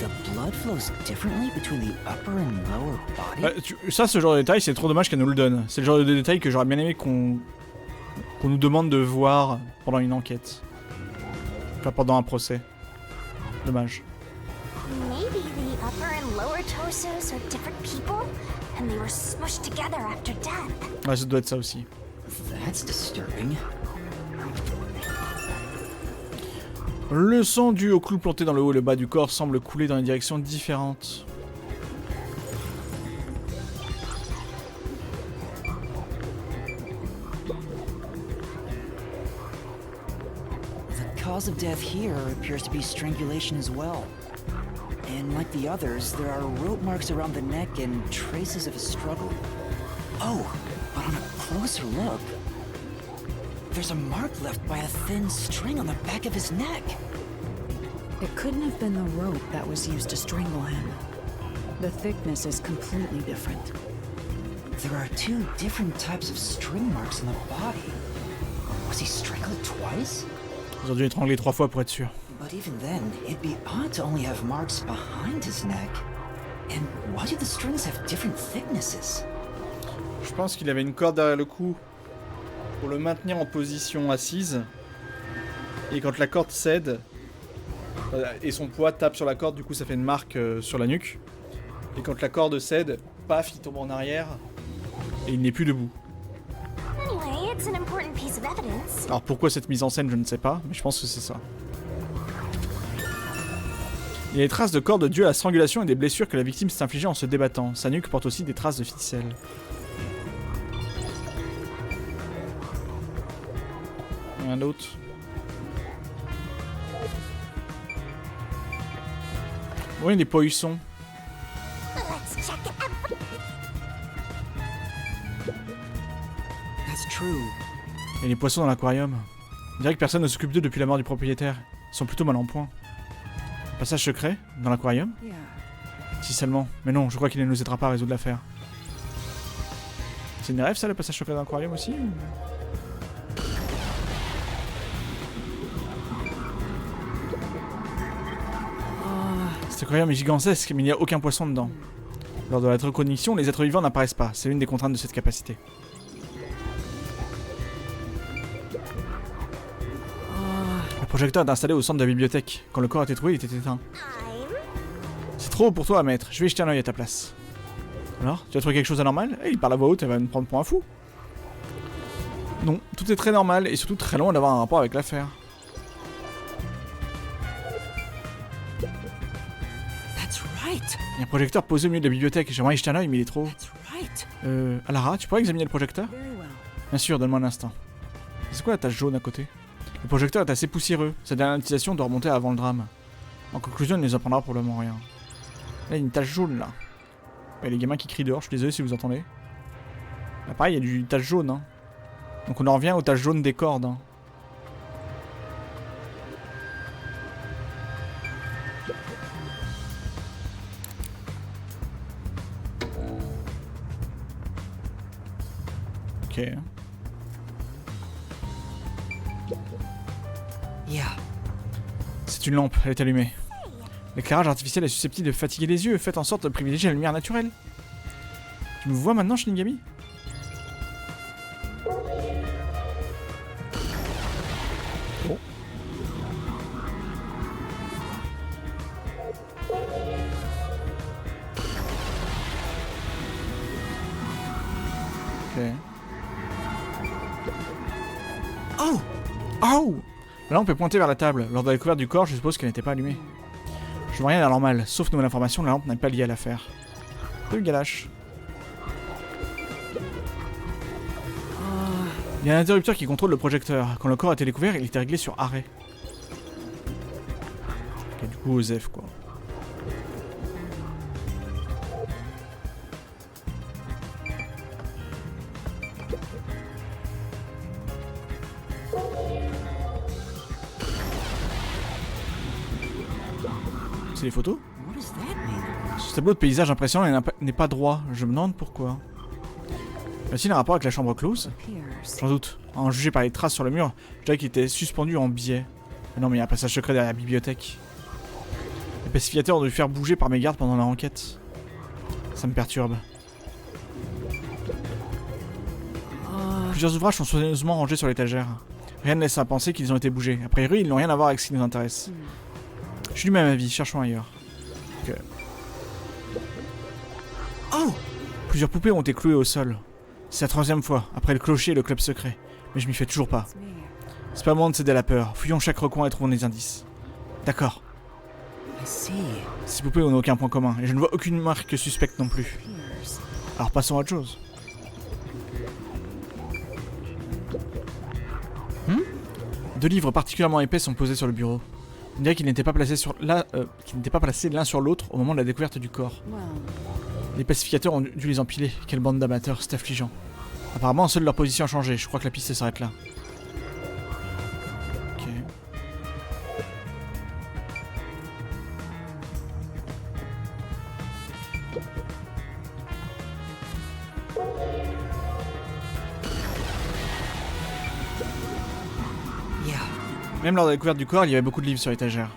The blood flows differently between the upper and lower body? Ça, ce genre de détail, c'est trop dommage qu'elle nous le donne. C'est le genre de détail que j'aurais bien aimé qu'on qu'on nous demande de voir pendant une enquête. Enfin, pendant un procès. Dommage. Maybe the upper and lower torsos are different people, and they were smushed together after death. Ouais, ça doit être ça aussi. That's disturbing. Le sang dû au clou planté dans le haut et le bas du corps semble couler dans des directions différentes. The cause of death here appears to be strangulation as well. And like the others, there are rope marks around the neck and traces of a struggle. Oh, but on a closer look, there's a mark left by a thin string on the back of his neck. It couldn't have been the rope that was used to strangle him. The thickness is completely different. There are two different types of string marks on the body. Was he strangled twice? Ils ont dû étrangler 3 fois pour être sûr. But even then, it'd be odd to only have marks behind his neck. And why do the strings have different thicknesses? Je pense qu'il avait une corde derrière le cou pour le maintenir en position assise. Et quand la corde cède, et son poids tape sur la corde, du coup ça fait une marque sur la nuque. Et quand la corde cède, paf, il tombe en arrière et il n'est plus debout. Anyway, it's an important piece of evidence. Alors pourquoi cette mise en scène, je ne sais pas, mais je pense que c'est ça. Il y a des traces de cordes dues à la strangulation et des blessures que la victime s'est infligées en se débattant. Sa nuque porte aussi des traces de ficelle. Rien d'autre. Oui, les poissons. Let's check it out. That's true. Et les poissons dans l'aquarium. On dirait que personne ne s'occupe d'eux depuis la mort du propriétaire. Ils sont plutôt mal en point. Passage secret dans l'aquarium? Yeah. Si seulement. Mais non, je crois qu'il ne nous aidera pas à résoudre l'affaire. C'est une rêve ça, le passage secret dans l'aquarium aussi ou... Cet aquarium est gigantesque, mais il n'y a aucun poisson dedans. Lors de la reconnexion, les êtres vivants n'apparaissent pas. C'est l'une des contraintes de cette capacité. Le projecteur est installé au centre de la bibliothèque. Quand le corps a été trouvé, il était éteint. C'est trop haut pour toi à mettre. Je vais jeter un œil à ta place. Alors, tu as trouvé quelque chose d'anormal? Il parle à voix haute, elle va me prendre pour un fou. Non, tout est très normal et surtout très loin d'avoir un rapport avec l'affaire. That's right. Il y a un projecteur posé au milieu de la bibliothèque. J'aimerais y jeter un œil, mais il est trop. That's right. Alara, tu pourrais examiner le projecteur? Very well. Bien sûr, donne-moi un instant. C'est quoi la tache jaune à côté? Le projecteur est assez poussiéreux. Sa dernière utilisation doit remonter avant le drame. En conclusion, il ne nous apprendra probablement rien. Là, il y a une tache jaune, là. Il y a les gamins qui crient dehors, je suis désolé si vous entendez. Là, pareil, il y a du tache jaune, hein. Donc on en revient aux taches jaunes des cordes, hein. Ok. Yeah. C'est une lampe, elle est allumée. L'éclairage artificiel est susceptible de fatiguer les yeux, faites en sorte de privilégier la lumière naturelle. Tu me vois maintenant, Shinigami? Oh. Ok. Oh! Oh! La lampe est pointée vers la table. Lors de la découverte du corps, je suppose qu'elle n'était pas allumée. Je vois rien d'anormal. Sauf nouvelle information, la lampe n'est pas liée à l'affaire. Salut Galache. Il y a un interrupteur qui contrôle le projecteur. Quand le corps a été découvert, il était réglé sur arrêt. Ok, du coup, Osef, quoi. C'est les photos? What does that mean? Ce tableau de paysage impressionnant n'est pas droit. Je me demande pourquoi. Y a-t-il un rapport avec la chambre close? Sans doute. En jugé par les traces sur le mur, je dirais qu'il était suspendu en biais. Mais non, mais il y a un passage secret derrière la bibliothèque. Les pacificateurs ont dû faire bouger par mes gardes pendant leur enquête. Ça me perturbe. Plusieurs ouvrages sont soigneusement rangés sur l'étagère. Rien ne laisse à penser qu'ils ont été bougés. A priori, ils n'ont rien à voir avec ce qui nous intéresse. Je suis du même avis, cherchons ailleurs. Okay. Oh! Plusieurs poupées ont été clouées au sol. C'est la 3e fois, après le clocher et le club secret. Mais je m'y fais toujours pas. C'est pas le moment de céder à la peur. Fouillons chaque recoin et trouvons des indices. D'accord. Ces poupées n'ont aucun point commun, et je ne vois aucune marque suspecte non plus. Alors passons à autre chose. Deux livres particulièrement épais sont posés sur le bureau. On dirait qu'ils n'étaient pas placés l'un sur l'autre au moment de la découverte du corps. Les pacificateurs ont dû les empiler. Quelle bande d'amateurs, c'est affligeant. Apparemment, seule leur position a changé. Je crois que la piste s'arrête là. Ok. Même lors de la découverte du corps, il y avait beaucoup de livres sur l'étagère.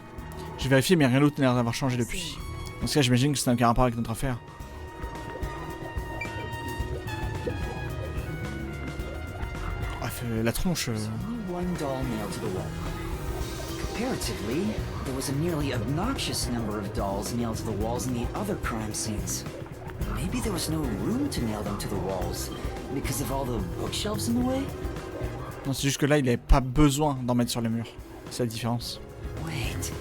J'ai vérifié, mais rien d'autre n'a l'air d'avoir changé depuis. Dans ce cas, j'imagine que ça n'a aucun rapport avec notre affaire. Bref, la tronche... One doll nailed to the wall. Comparatively, there was a nearly obnoxious number of dolls nailed to the walls in the other crime scenes. Maybe there was no room to nail them to the walls because of all the bookshelves in the way? Non, c'est juste que là, il n'avait pas besoin d'en mettre sur les murs. C'est la différence. Wait,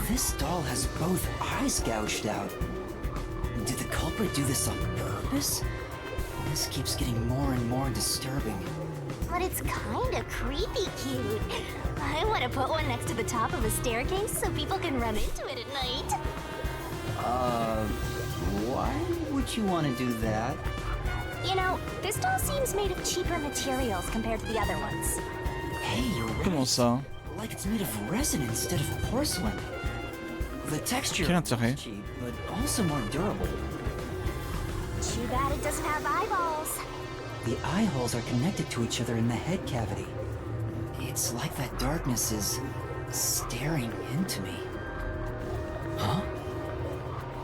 this doll has both eyes gouged out. Did the culprit do this on purpose? This keeps getting more and more disturbing. But it's kinda creepy cute. I wanna put one next to the top of a staircase so people can run into it at night. Why would you want to do that? You know, this doll seems made of cheaper materials compared to the other ones. Hey, you're right. Comment ça? Like it's made of resin instead of porcelain. The texture Quel intérêt? is cheap, but also more durable. Too bad it doesn't have eyeballs. The eye holes are connected to each other in the head cavity. It's like that darkness is staring into me. Huh?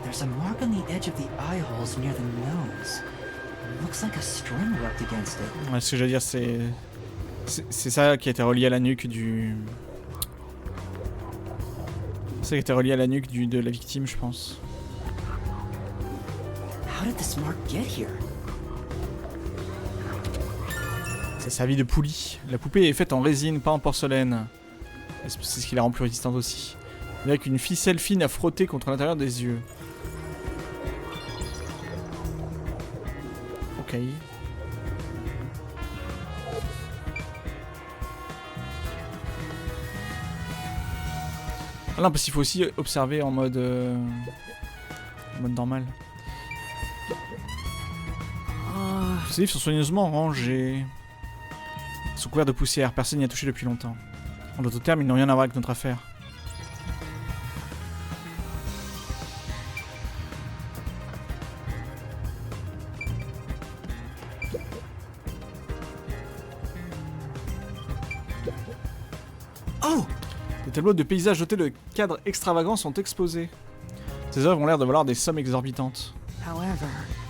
There's a mark on the edge of the eye holes near the nose. Looks like a string rubbed against it. Ouais, ce que je veux dire, c'est ça qui a été relié à la nuque du... C'est ça qui a été relié à la nuque de la victime, je pense. How did this mark get here? Ça servi de poulie. La poupée est faite en résine, pas en porcelaine. C'est ce qui la rend plus résistante aussi. Avec une ficelle fine à frotter contre l'intérieur des yeux. Ok. Ah non, parce qu'il faut aussi observer en mode normal. Ces livres sont soigneusement rangés. Ils sont couverts de poussière, personne n'y a touché depuis longtemps. En d'autres termes, ils n'ont rien à voir avec notre affaire. Oh! Des tableaux de paysages dotés de cadres extravagants sont exposés. Ces œuvres ont l'air de valoir des sommes exorbitantes.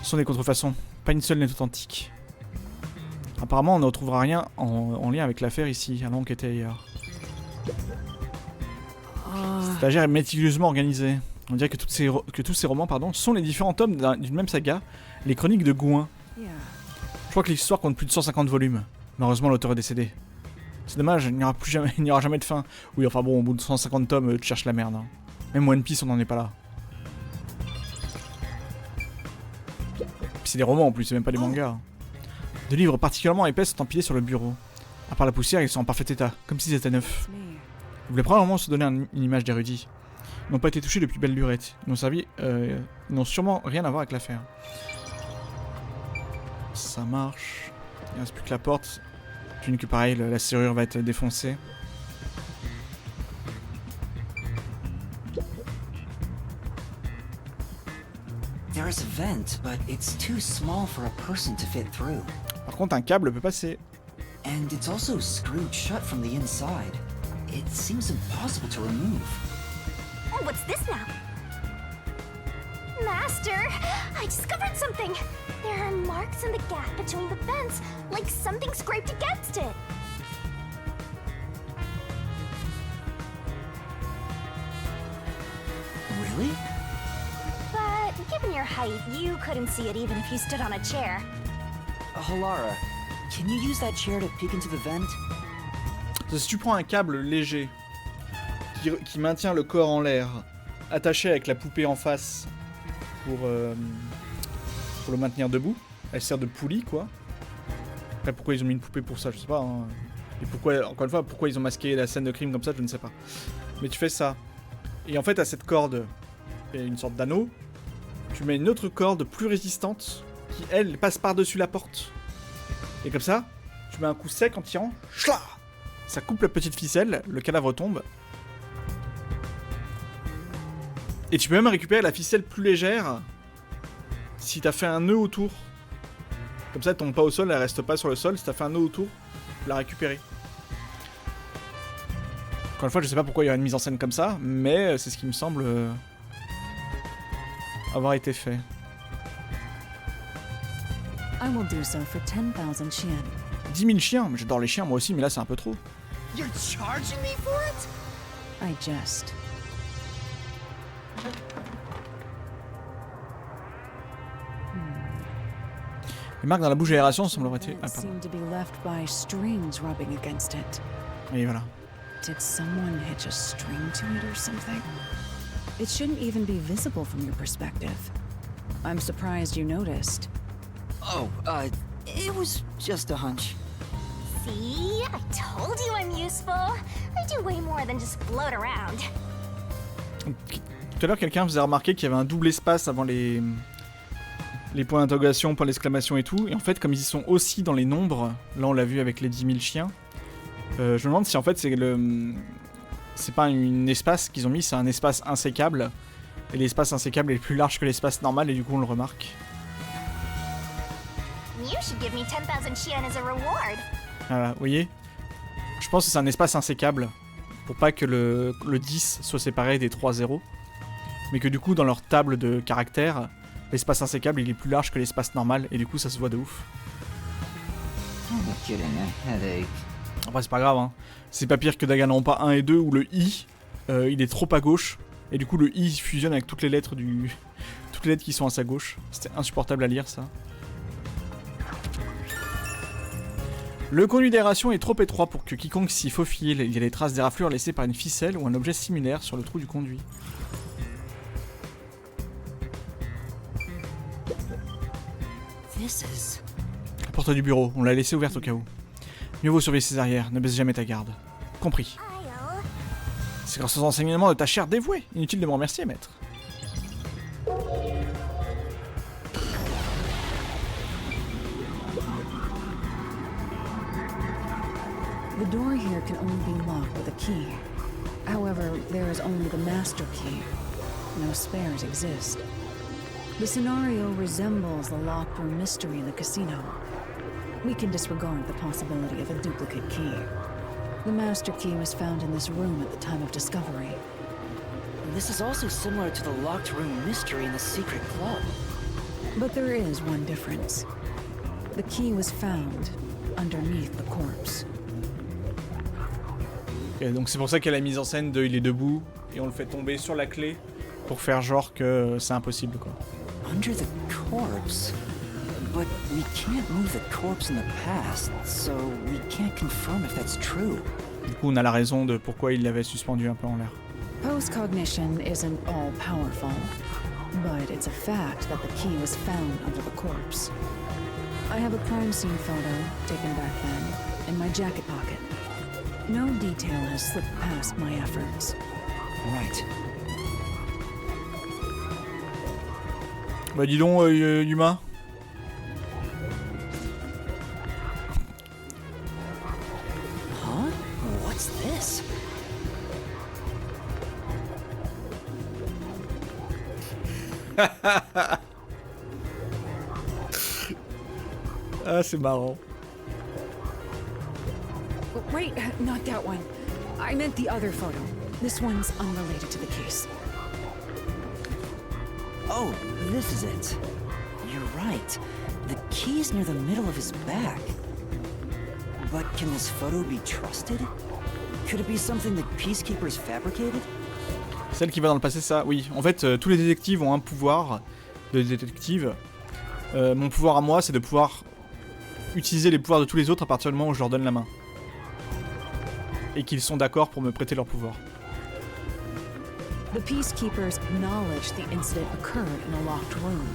Ce sont des contrefaçons, pas une seule n'est authentique. Apparemment, on ne retrouvera rien en lien avec l'affaire ici, allons enquêter ailleurs. Cette étagère est méticuleusement organisée. On dirait que tous ces romans sont les différents tomes d'une même saga, les chroniques de Gouin. Je crois que l'histoire compte plus de 150 volumes. Malheureusement, l'auteur est décédé. C'est dommage, il n'y aura jamais de fin. Oui, enfin bon, au bout de 150 tomes, tu cherches la merde. Hein. Même One Piece, on n'en est pas là. Puis c'est des romans en plus, c'est même pas des mangas. Deux livres particulièrement épais sont empilés sur le bureau. À part la poussière, ils sont en parfait état, comme s'ils étaient neufs. Ils voulaient probablement se donner une image d'érudit. Ils n'ont pas été touchés depuis belle lurette. Ils n'ont sûrement rien à voir avec l'affaire. Ça marche. Il ne reste plus que la porte. Une que pareil, la serrure va être défoncée. There is a vent, but it's too small for a person to fit through. Par contre, un câble peut passer. And it's also screwed shut from the inside. It seems impossible to remove. What's this now? Master, I discovered something. There are marks in the gap between the vents, like something scraped against it. Really? But given your height, you couldn't see it even if you stood on a chair. Halara, can you use that chair to peek into the vent? Si tu prends un câble léger qui maintient le corps en l'air, attaché avec la poupée en face pour le maintenir debout, elle sert de poulie quoi. Après pourquoi ils ont mis une poupée pour ça, je sais pas. Hein. Et pourquoi, encore une fois, pourquoi ils ont masqué la scène de crime comme ça, je ne sais pas. Mais tu fais ça. Et en fait à cette corde, il y a une sorte d'anneau. Tu mets une autre corde plus résistante qui elle passe par-dessus la porte. Et comme ça, tu mets un coup sec en tirant. Chla! Ça coupe la petite ficelle, le cadavre tombe. Et tu peux même récupérer la ficelle plus légère si t'as fait un nœud autour. Comme ça, elle tombe pas au sol, elle reste pas sur le sol. Si t'as fait un nœud autour, tu la récupérer. Encore une fois, je sais pas pourquoi il y a une mise en scène comme ça, mais c'est ce qui me semble avoir été fait. I will do so for 10,000 Xian. 10 000 chiens, j'adore les chiens moi aussi, mais là c'est un peu trop. You're charging me for it? I jest. Les marques dans la bouche d'aération semblent avoir été... Vents Ah, pardon. seem to be left by strings rubbing against it. Et voilà. Did someone hitch a string to it or something? It shouldn't even be visible from your perspective. I'm surprised you noticed. Oh, it was just a hunch. See? I told you I'm useful. I do way more than just float around. Tout à l'heure, quelqu'un faisait remarquer qu'il y avait un double espace avant les points d'interrogation, points d'exclamation et tout. Et en fait, comme ils y sont aussi dans les nombres, là on l'a vu avec les 10 000 chiens, je me demande si en fait c'est pas un espace qu'ils ont mis, c'est un espace insécable. Et l'espace insécable est plus large que l'espace normal et du coup on le remarque. You should give me 10,000 Xian as a reward. Voilà, vous voyez? Je pense que c'est un espace insécable. Pour pas que le 10 soit séparé des 3 zéros. Mais que du coup, dans leur table de caractères, l'espace insécable il est plus large que l'espace normal. Et du coup, ça se voit de ouf. I'm getting a headache. Après, c'est pas grave, hein. C'est pas pire que Danganronpa 1 et 2 où le I, il est trop à gauche. Et du coup, le I fusionne avec toutes les lettres toutes les lettres qui sont à sa gauche. C'était insupportable à lire, ça. Le conduit d'aération est trop étroit pour que quiconque s'y faufile. Il y a des traces d'éraflure laissées par une ficelle ou un objet similaire sur le trou du conduit. This is... La porte du bureau, on l'a laissée ouverte au cas où. Mieux vaut surveiller ses arrières, ne baisse jamais ta garde. Compris. I'll... C'est grâce aux enseignements de ta chère dévouée. Inutile de me remercier, maître. The door here can only be locked with a key. However, there is only the master key. No spares exist. The scenario resembles the locked room mystery in the casino. We can disregard the possibility of a duplicate key. The master key was found in this room at the time of discovery. This is also similar to the locked room mystery in the secret club. But there is one difference. The key was found underneath the corpse. Et donc c'est pour ça qu'il y a la mise en scène de il est debout et on le fait tomber sur la clé pour faire genre que c'est impossible quoi. Under the corpse? But we can't move the corpse in the past, so we can't confirm if that's true. Du coup on a la raison de pourquoi il l'avait suspendu un peu en l'air. Post-cognition isn't all-powerful, but it's a fact that the key was found under the corpse. I have a crime scene photo, taken back then, in my jacket pocket. No detail has slipped past my efforts. Right. Bah dis donc Yuma. Huh? What's this? Ah c'est marrant. Wait, not that one. I meant the other photo. This one's unrelated to the case. Oh, this is it. You're right. The key's near the middle of his back. But can this photo be trusted? Could it be something the peacekeepers fabricated? Celle qui va dans le passé, ça, oui. En fait, tous les détectives ont un pouvoir de détective. Mon pouvoir à moi, c'est de pouvoir utiliser les pouvoirs de tous les autres à partir du moment où je leur donne la main. Et qu'ils sont d'accord pour me prêter leur pouvoir. The peacekeepers acknowledged the incident occurred in a locked room.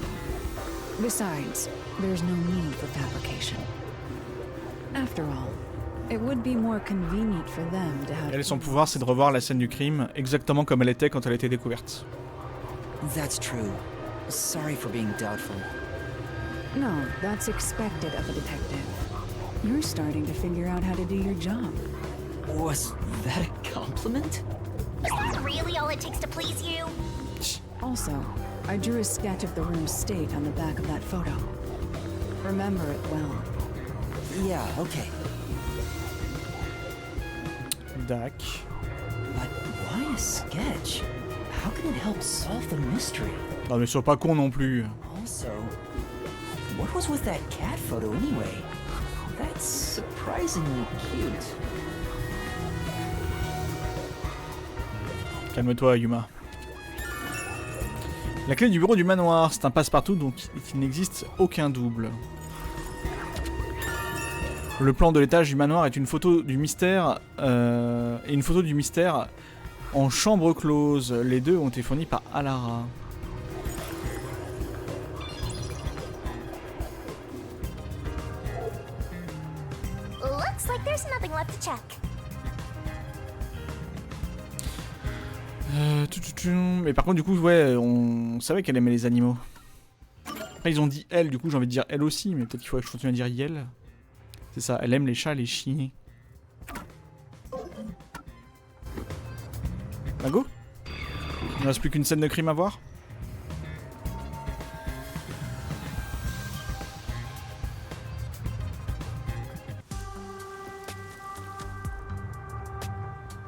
Besides, there's no need for fabrication. After all, it would be more convenient for them to have... Elle, son pouvoir, c'est de revoir la scène du crime exactement comme elle était quand elle a été découverte. That's true. Sorry for being doubtful. No, that's expected of a detective. You're starting to figure out how to do your job. Was that a compliment? Is that really all it takes to please you? Also, I drew a sketch of the room's state on the back of that photo. Remember it well. Yeah, okay. Dac. But why a sketch? How can it help solve the mystery? Non mais sois pas con non plus. Also, what was with that cat photo anyway? That's surprisingly cute. Calme-toi, Yuma. La clé du bureau du manoir, c'est un passe-partout donc il n'existe aucun double. Le plan de l'étage du manoir est une photo du mystère et une photo du mystère en chambre close. Les deux ont été fournis par Alara. Looks like there's nothing left to check. Mais par contre, du coup, ouais, on savait qu'elle aimait les animaux. Après, ils ont dit elle, du coup, j'ai envie de dire elle aussi, mais peut-être qu'il faudrait que je continue à dire Yel. C'est ça, elle aime les chats, les chiens. Bah go. Il ne reste plus qu'une scène de crime à voir.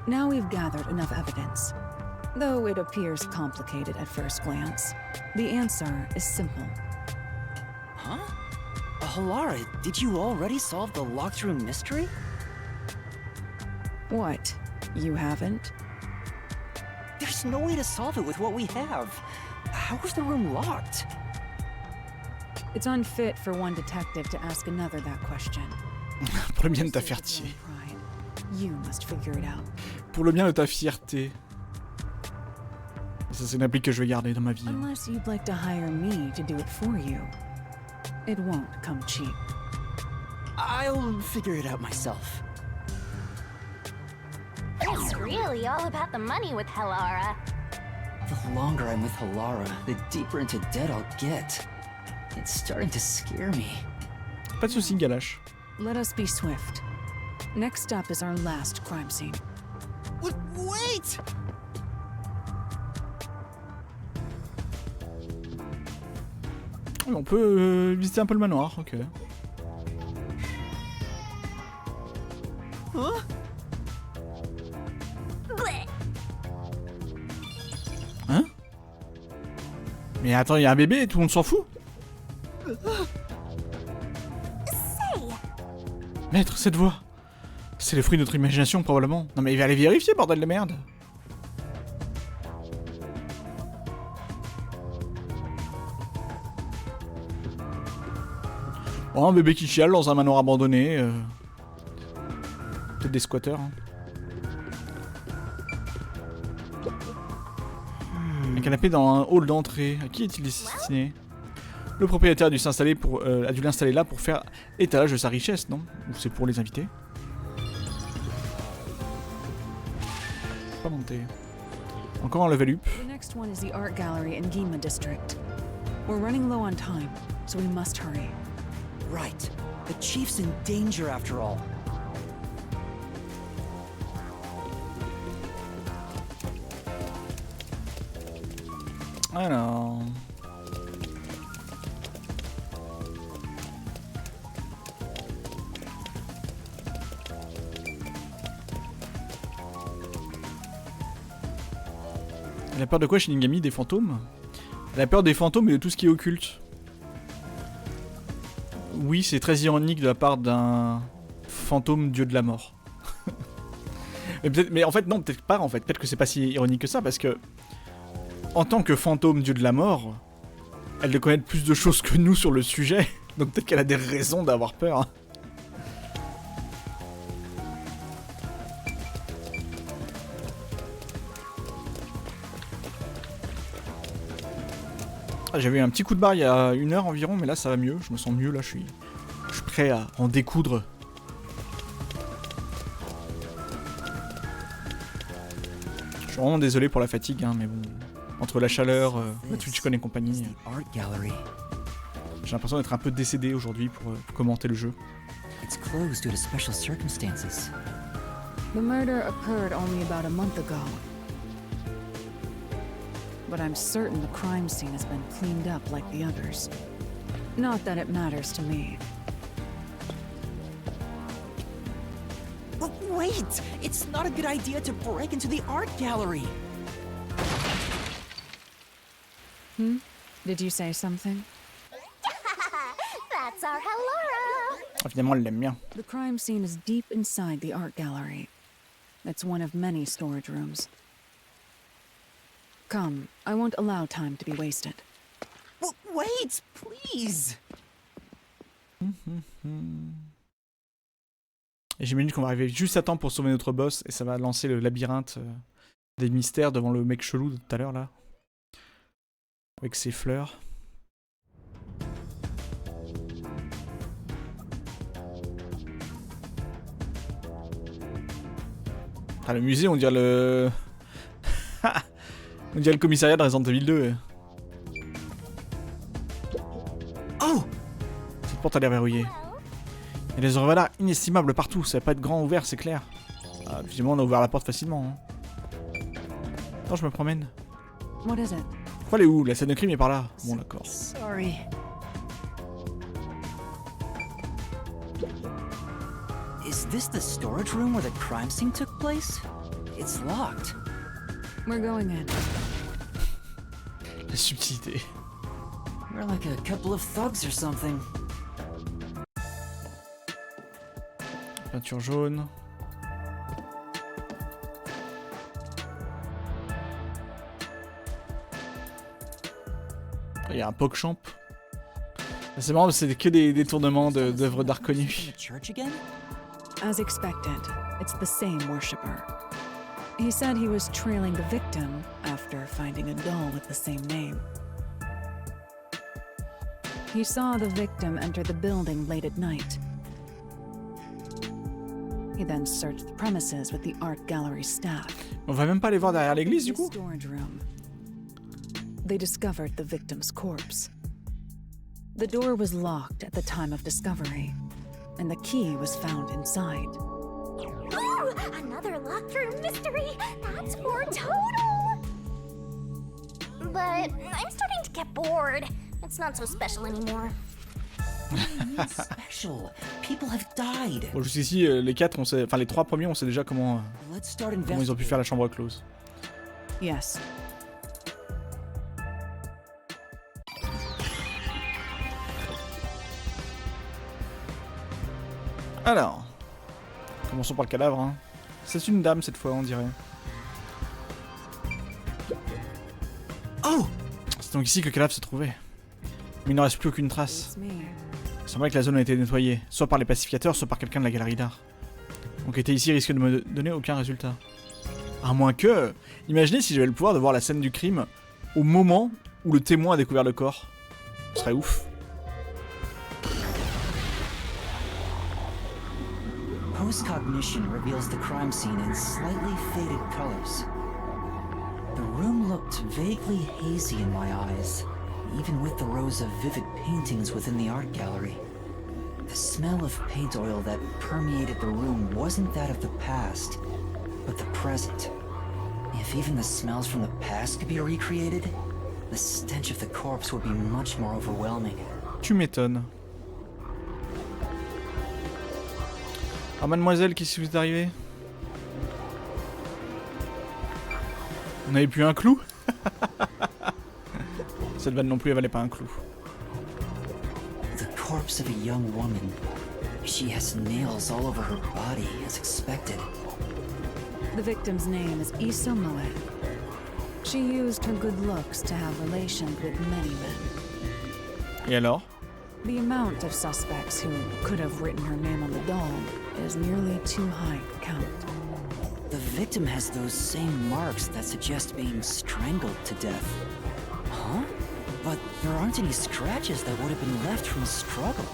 Now we've gathered enough evidence. Though it appears complicated at first glance, the answer is simple. Huh? Halara, did you already solve the locked room mystery? What? You haven't? There's no way to solve it with what we have. How was the room locked? It's unfit for one detective to ask another that question. Pour le bien de ta fierté. You must figure it out. Pour le bien de ta fierté. Ça, c'est une appli que je vais garder dans ma vie. Unless you'd like to hire me to do it for you. It won't come cheap. I'll figure it out myself. It's really all about the money with Halara. The longer I'm with Halara, the deeper into debt I'll get. It's starting to scare me. Pas de soucis, Galache. Let us be swift. Next up is our last crime scene. Wait! On peut visiter un peu le manoir, ok. Huh? Hein? Mais attends, il y a un bébé et tout le monde s'en fout? Say, Maître, cette voix. C'est le fruit de notre imagination, probablement. Non mais il va aller vérifier, bordel de merde. Oh, un bébé qui chiale dans un manoir abandonné. Peut-être des squatteurs. Hein. Un canapé dans un hall d'entrée. À qui est-il destiné? Le propriétaire a dû l'installer là pour faire étalage de sa richesse, non? Ou c'est pour les invités? Pas monter. Encore un level up. The next one is the art gallery in Gima district. We're running low on time, so we must hurry. Right. The chief's in danger after all. Alors... Elle a peur de quoi, Shinigami? Des fantômes? Elle a peur des fantômes et de tout ce qui est occulte. Oui, c'est très ironique de la part d'un fantôme dieu de la mort. mais en fait, non, peut-être pas en fait. Peut-être que c'est pas si ironique que ça parce que, en tant que fantôme dieu de la mort, elle doit connaître plus de choses que nous sur le sujet. Donc peut-être qu'elle a des raisons d'avoir peur. Hein. Ah, j'avais eu un petit coup de barre il y a 1 heure environ, mais là ça va mieux. Je me sens mieux là, je suis prêt à en découdre. Je suis vraiment désolé pour la fatigue, hein, mais bon, entre la chaleur, la TwitchCon et compagnie, j'ai l'impression d'être un peu décédé aujourd'hui pour commenter le jeu. It's closed due to special circumstances. The murder occurred only about a month ago. But I'm certain the crime scene has been cleaned up like the others. Not that it matters to me. But wait! It's not a good idea to break into the art gallery! Did you say something? That's our Hellora. Ah, finalement, elle l'aime bien. The crime scene is deep inside the art gallery. It's one of many storage rooms. Come, I won't allow time to be wasted. Wait, please! Et j'imagine qu'on va arriver juste à temps pour sauver notre boss et ça va lancer le labyrinthe des mystères devant le mec chelou de tout à l'heure là. Avec ses fleurs. Ah, le musée, on dirait le... on dirait le commissariat de Resident Evil 2. Oh! Cette porte a l'air verrouillée. Il y a des œuvres d'art inestimables partout, ça va pas être grand ouvert, c'est clair. Ah, finalement, on a ouvert la porte facilement. Hein. Attends, je me promène. What is it? Faut aller où? La scène de crime est par là. Bon, d'accord. Sorry. Is this the storage room where the crime scene took place? It's locked. We're going in. La subtilité. We're like a couple of thugs or something. Peinture jaune. Il y a un PogChamp. C'est marrant, c'est que des détournements d'œuvres d'art connues. As expected, it's the same worshipper. He said he was trailing the victim after finding a doll with the same name. He saw the victim enter the building late at night. He then searched the premises with the art gallery staff. On va même pas aller voir derrière l'église du In the coup. storage room, they discovered the victim's corpse. The door was locked at the time of discovery, and the key was found inside. Ooh, another locked room mystery. That's more total. But I'm starting to get bored. It's not so special anymore. Special. People have died. Bon, jusqu'ici, les 4, on sait, enfin les 3 premiers, on sait déjà comment Let's start ils ont pu faire la chambre close. Yes. Alors, commençons par le cadavre. Hein. C'est une dame cette fois, on dirait. Oh! C'est donc ici que le cadavre se trouvait. Mais il n'en reste plus aucune trace. It's me. Il semblerait que la zone a été nettoyée, soit par les pacificateurs, soit par quelqu'un de la galerie d'art. Enquêter ici risque de me donner aucun résultat. À moins que... Imaginez si j'avais le pouvoir de voir la scène du crime au moment où le témoin a découvert le corps. Ce serait ouf. Post-cognition reveals the crime scene in slightly faded colors. The room looked vaguely hazy in my eyes, even with the rows of vivid paintings within the art gallery. The smell of paint oil that permeated the room wasn't that of the past, but the present. If even the smells from the past could be recreated, the stench of the corpse would be much more overwhelming. Tu m'étonnes. Ah mademoiselle, qu'est-ce qui vous est arrivé? On n'avait plus un clou? Cette vanne non plus, elle valait pas un clou. The corpse of a young woman. She has nails all over her body, as expected. The victim's name is Issa Moet. She used her good looks to have relations with many men. Et alors? The amount of suspects who could have written her name on the doll is nearly too high to count. The victim has those same marks that suggest being strangled to death. Huh? But there aren't any scratches that would have been left from a struggle.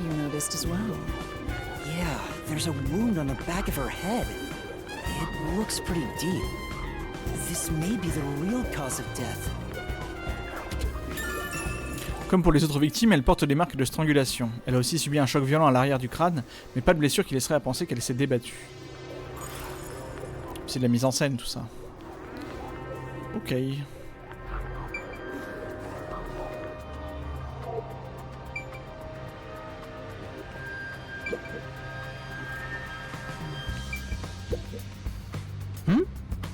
You noticed as well. Yeah, there's a wound on the back of her head. It looks pretty deep. This may be the real cause of death. Comme pour les autres victimes, elle porte des marques de strangulation. Elle a aussi subi un choc violent à l'arrière du crâne, mais pas de blessure qui laisserait à penser qu'elle s'est débattue. C'est de la mise en scène tout ça. Ok.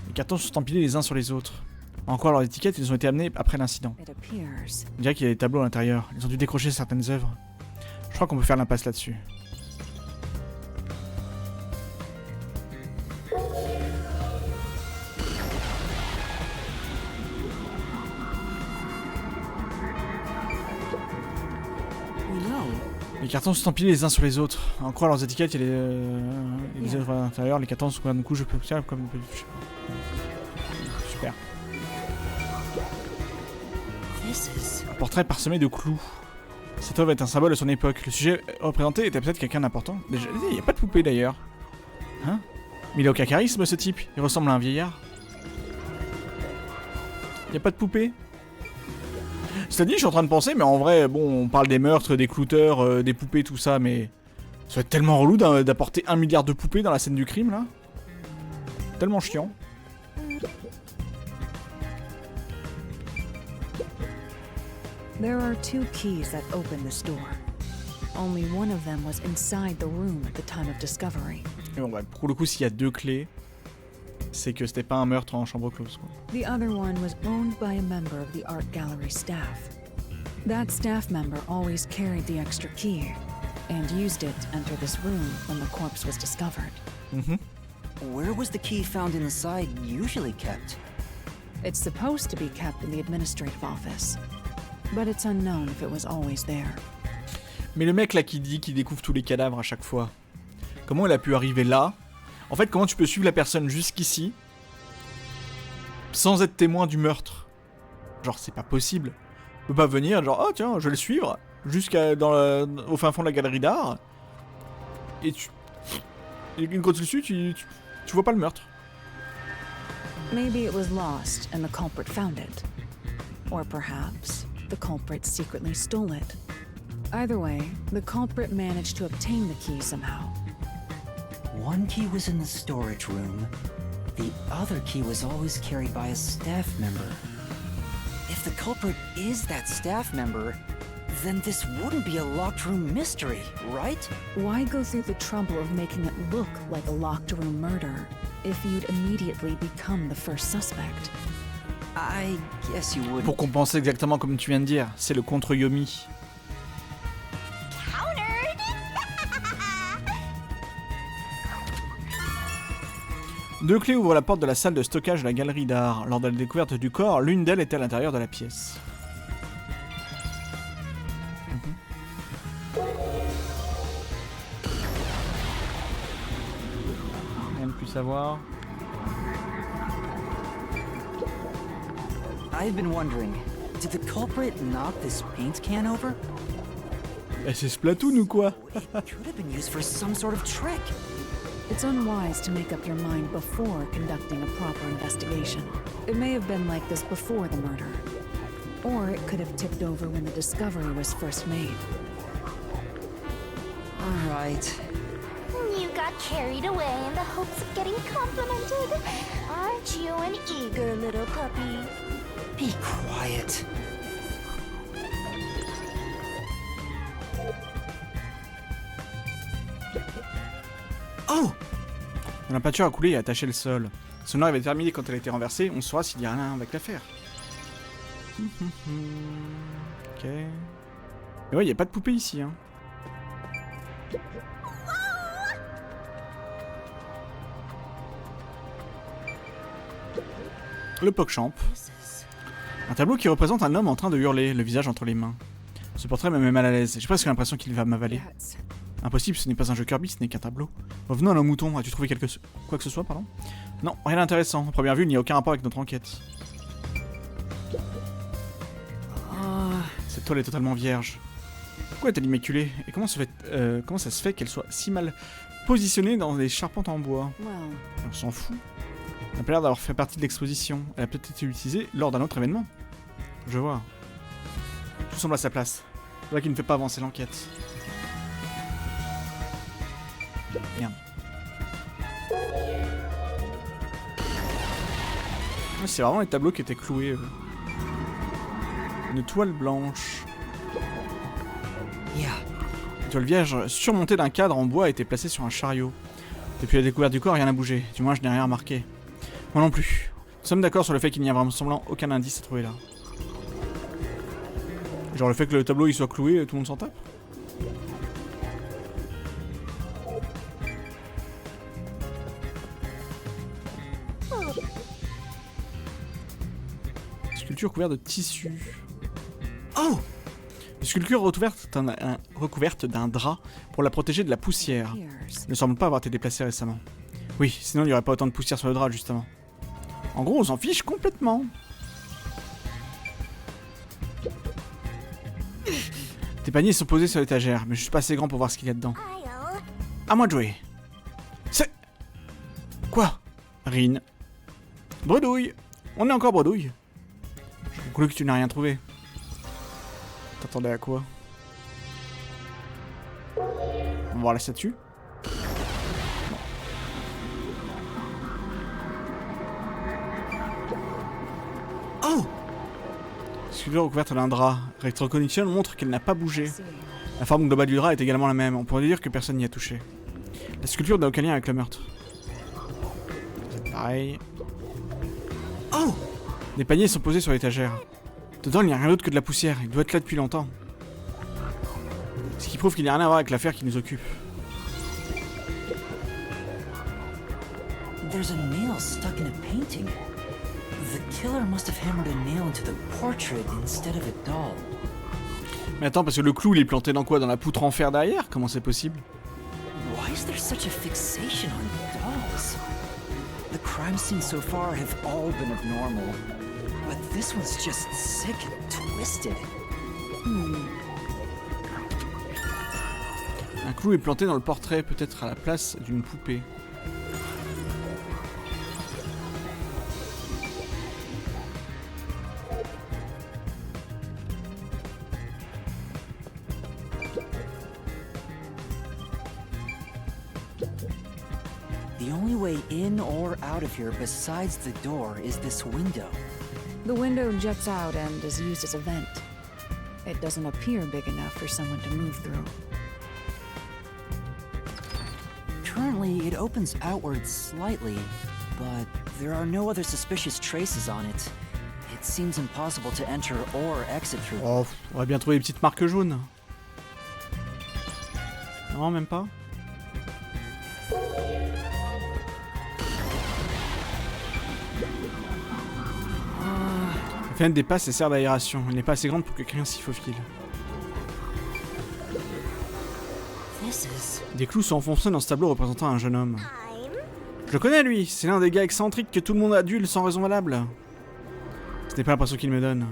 Les cartons sont empilés les uns sur les autres. Encore leurs étiquettes, ils ont été amenés après l'incident. It appears. On dirait qu'il y a des tableaux à l'intérieur. Ils ont dû décrocher certaines œuvres. Je crois qu'on peut faire l'impasse là-dessus. Les cartons sont empilés les uns sur les autres. À en croire leurs étiquettes, il y a les œuvres à l'intérieur. Les cartons sont comme couche, je peux faire comme. Super. Un portrait parsemé de clous. Cette œuvre est un symbole de son époque. Le sujet représenté était peut-être quelqu'un d'important. Déjà, il n'y a pas de poupée d'ailleurs. Hein? Mais il a aucun charisme ce type. Il ressemble à un vieillard. Il n'y a pas de poupée. C'est-à-dire, je suis en train de penser, mais en vrai, bon, on parle des meurtres, des clouteurs, des poupées, tout ça, mais ça va être tellement relou d'apporter 1 milliard de poupées dans la scène du crime, là. Tellement chiant. There are 2 keys that open this door. Only one of them was inside the room at the time of discovery. Et bon, bah, pour le coup, s'il y a 2 clés, c'est que c'était pas un meurtre en chambre close, quoi. The other one was owned by a member of the art gallery staff. That staff member always carried the extra key and used it to enter this room when the corpse was discovered. Where was the key found inside usually kept? It's supposed to be kept in the administrative office, but it's unknown if it was always there. Mais le mec là qui dit qu'il découvre tous les cadavres à chaque fois, comment il a pu arriver là? En fait, comment tu peux suivre la personne jusqu'ici sans être témoin du meurtre? Genre, c'est pas possible. Tu peux pas venir, genre, oh tiens, je vais le suivre au fin fond de la galerie d'art. Et une fois dessus, tu vois pas le meurtre. Maybe it was lost and the culprit found it. Or perhaps the culprit secretly stole it. Either way, the culprit managed to obtain the key somehow. One key was in the storage room. The other key was always carried by a staff member. If the culprit is that staff member, then this wouldn't be a locked room mystery, right? Why go through the trouble of making it look like a locked room murder if you'd immediately become the first suspect? I guess you wouldn't. Pour compenser exactement comme tu viens de dire, c'est le contre-Yomi. Deux clés ouvrent la porte de la salle de stockage de la galerie d'art. Lors de la découverte du corps, l'une d'elles était à l'intérieur de la pièce. Rien de plus à voir. I've been wondering, did the culprit knock this paint can over? Eh, c'est Splatoon ou quoi? It could have been used for some sort of trick. It's unwise to make up your mind before conducting a proper investigation. It may have been like this before the murder. Or it could have tipped over when the discovery was first made. All right. You got carried away in the hopes of getting complimented. Aren't you an eager little puppy? Be quiet. Oh! La peinture a coulé et a taché le sol. Son art avait terminé quand elle a été renversée, on saura s'il y a rien avec l'affaire. Ok. Mais ouais, y a pas de poupée ici, hein. Le PogChamp. Un tableau qui représente un homme en train de hurler, le visage entre les mains. Ce portrait me met mal à l'aise. J'ai presque l'impression qu'il va m'avaler. Impossible, ce n'est pas un jeu Kirby, ce n'est qu'un tableau. Revenons à nos moutons. As-tu trouvé quoi que ce soit, pardon? Non, rien d'intéressant. À première vue, il n'y a aucun rapport avec notre enquête. Cette toile est totalement vierge. Pourquoi est-elle immaculée? Et comment ça se fait qu'elle soit si mal positionnée dans des charpentes en bois? On s'en fout. Elle n'a pas l'air d'avoir fait partie de l'exposition. Elle a peut-être été utilisée lors d'un autre événement. Je vois. Tout semble à sa place. C'est là qu'il ne fait pas avancer l'enquête. Merde. C'est vraiment les tableaux qui étaient cloués. Une toile blanche. Une toile vierge surmontée d'un cadre en bois a été placée sur un chariot. Depuis la découverte du corps, rien n'a bougé. Du moins, je n'ai rien remarqué. Moi non plus. Nous sommes d'accord sur le fait qu'il n'y a vraiment semblant aucun indice à trouver là. Genre le fait que le tableau il soit cloué, tout le monde s'en tape. Sculpture couverte de tissu. Oh! Une sculpture recouverte d'un drap pour la protéger de la poussière. Elle ne semble pas avoir été déplacée récemment. Oui, sinon il n'y aurait pas autant de poussière sur le drap justement. En gros, on s'en fiche complètement. Tes paniers sont posés sur l'étagère, mais je suis pas assez grand pour voir ce qu'il y a dedans. À moi de jouer. C'est... Quoi? Rin. Bredouille. On est encore bredouille. Je crois que tu n'as rien trouvé. T'attendais à quoi? On va voir la statue. Oh! Sculpture recouverte d'un drap. Rétrocognition montre qu'elle n'a pas bougé. La forme globale du drap est également la même. On pourrait dire que personne n'y a touché. La sculpture n'a aucun lien avec le meurtre. C'est pareil. Oh! Des paniers sont posés sur l'étagère. Dedans, il n'y a rien d'autre que de la poussière. Il doit être là depuis longtemps. Ce qui prouve qu'il n'y a rien à voir avec l'affaire qui nous occupe. There's a nail stuck in a painting. The killer must have hammered a nail into the portrait instead of a doll. Mais attends, parce que le clou, il est planté dans quoi? Dans la poutre en fer derrière? Comment c'est possible? Why is there such a fixation on dolls? The crime scenes so far have all been abnormal, but this one's just sick and twisted. Un clou est planté dans le portrait, peut-être à la place d'une poupée. The only way in or out of here besides the door is this window. The window juts out and is used as a vent. It doesn't appear big enough for someone to move through. Currently, it opens outward slightly, but there are no other suspicious traces on it. It seems impossible to enter or exit through. Oh, on va bien trouver des petites marques jaunes. Non, même pas. La fenêtre dépasse et sert d'aération. Elle n'est pas assez grande pour que quelqu'un s'y faufile. Des clous sont enfoncés dans ce tableau représentant un jeune homme. Je le connais lui, c'est l'un des gars excentriques que tout le monde adule sans raison valable. Ce n'est pas l'impression qu'il me donne.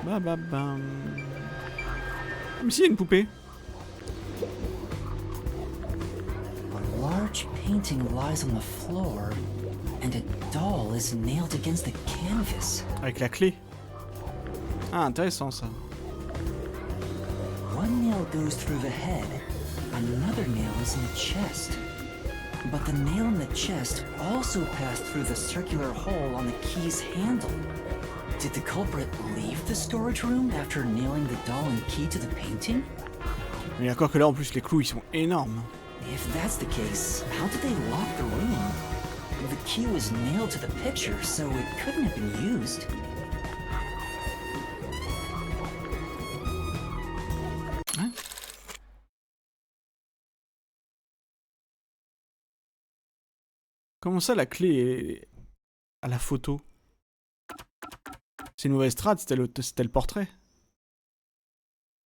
Bah bah bam. Comme s'il y a une poupée. A large painting lies on the floor, and a doll is nailed against the canvas. Avec la clé. Ah, intéressant ça. One nail goes through the head, another nail is in the chest. But the nail in the chest also passed through the circular hole on the key's handle. Did the culprit leave the storage room after nailing the doll and key to the painting? Mais d'accord que là en plus les clous ils sont énormes. If that's the case, how did they lock the room? The key was nailed to the picture, so it couldn't have been used. Hein? Comment ça, la clé est à la photo? C'est une mauvaise trad, c'était le portrait.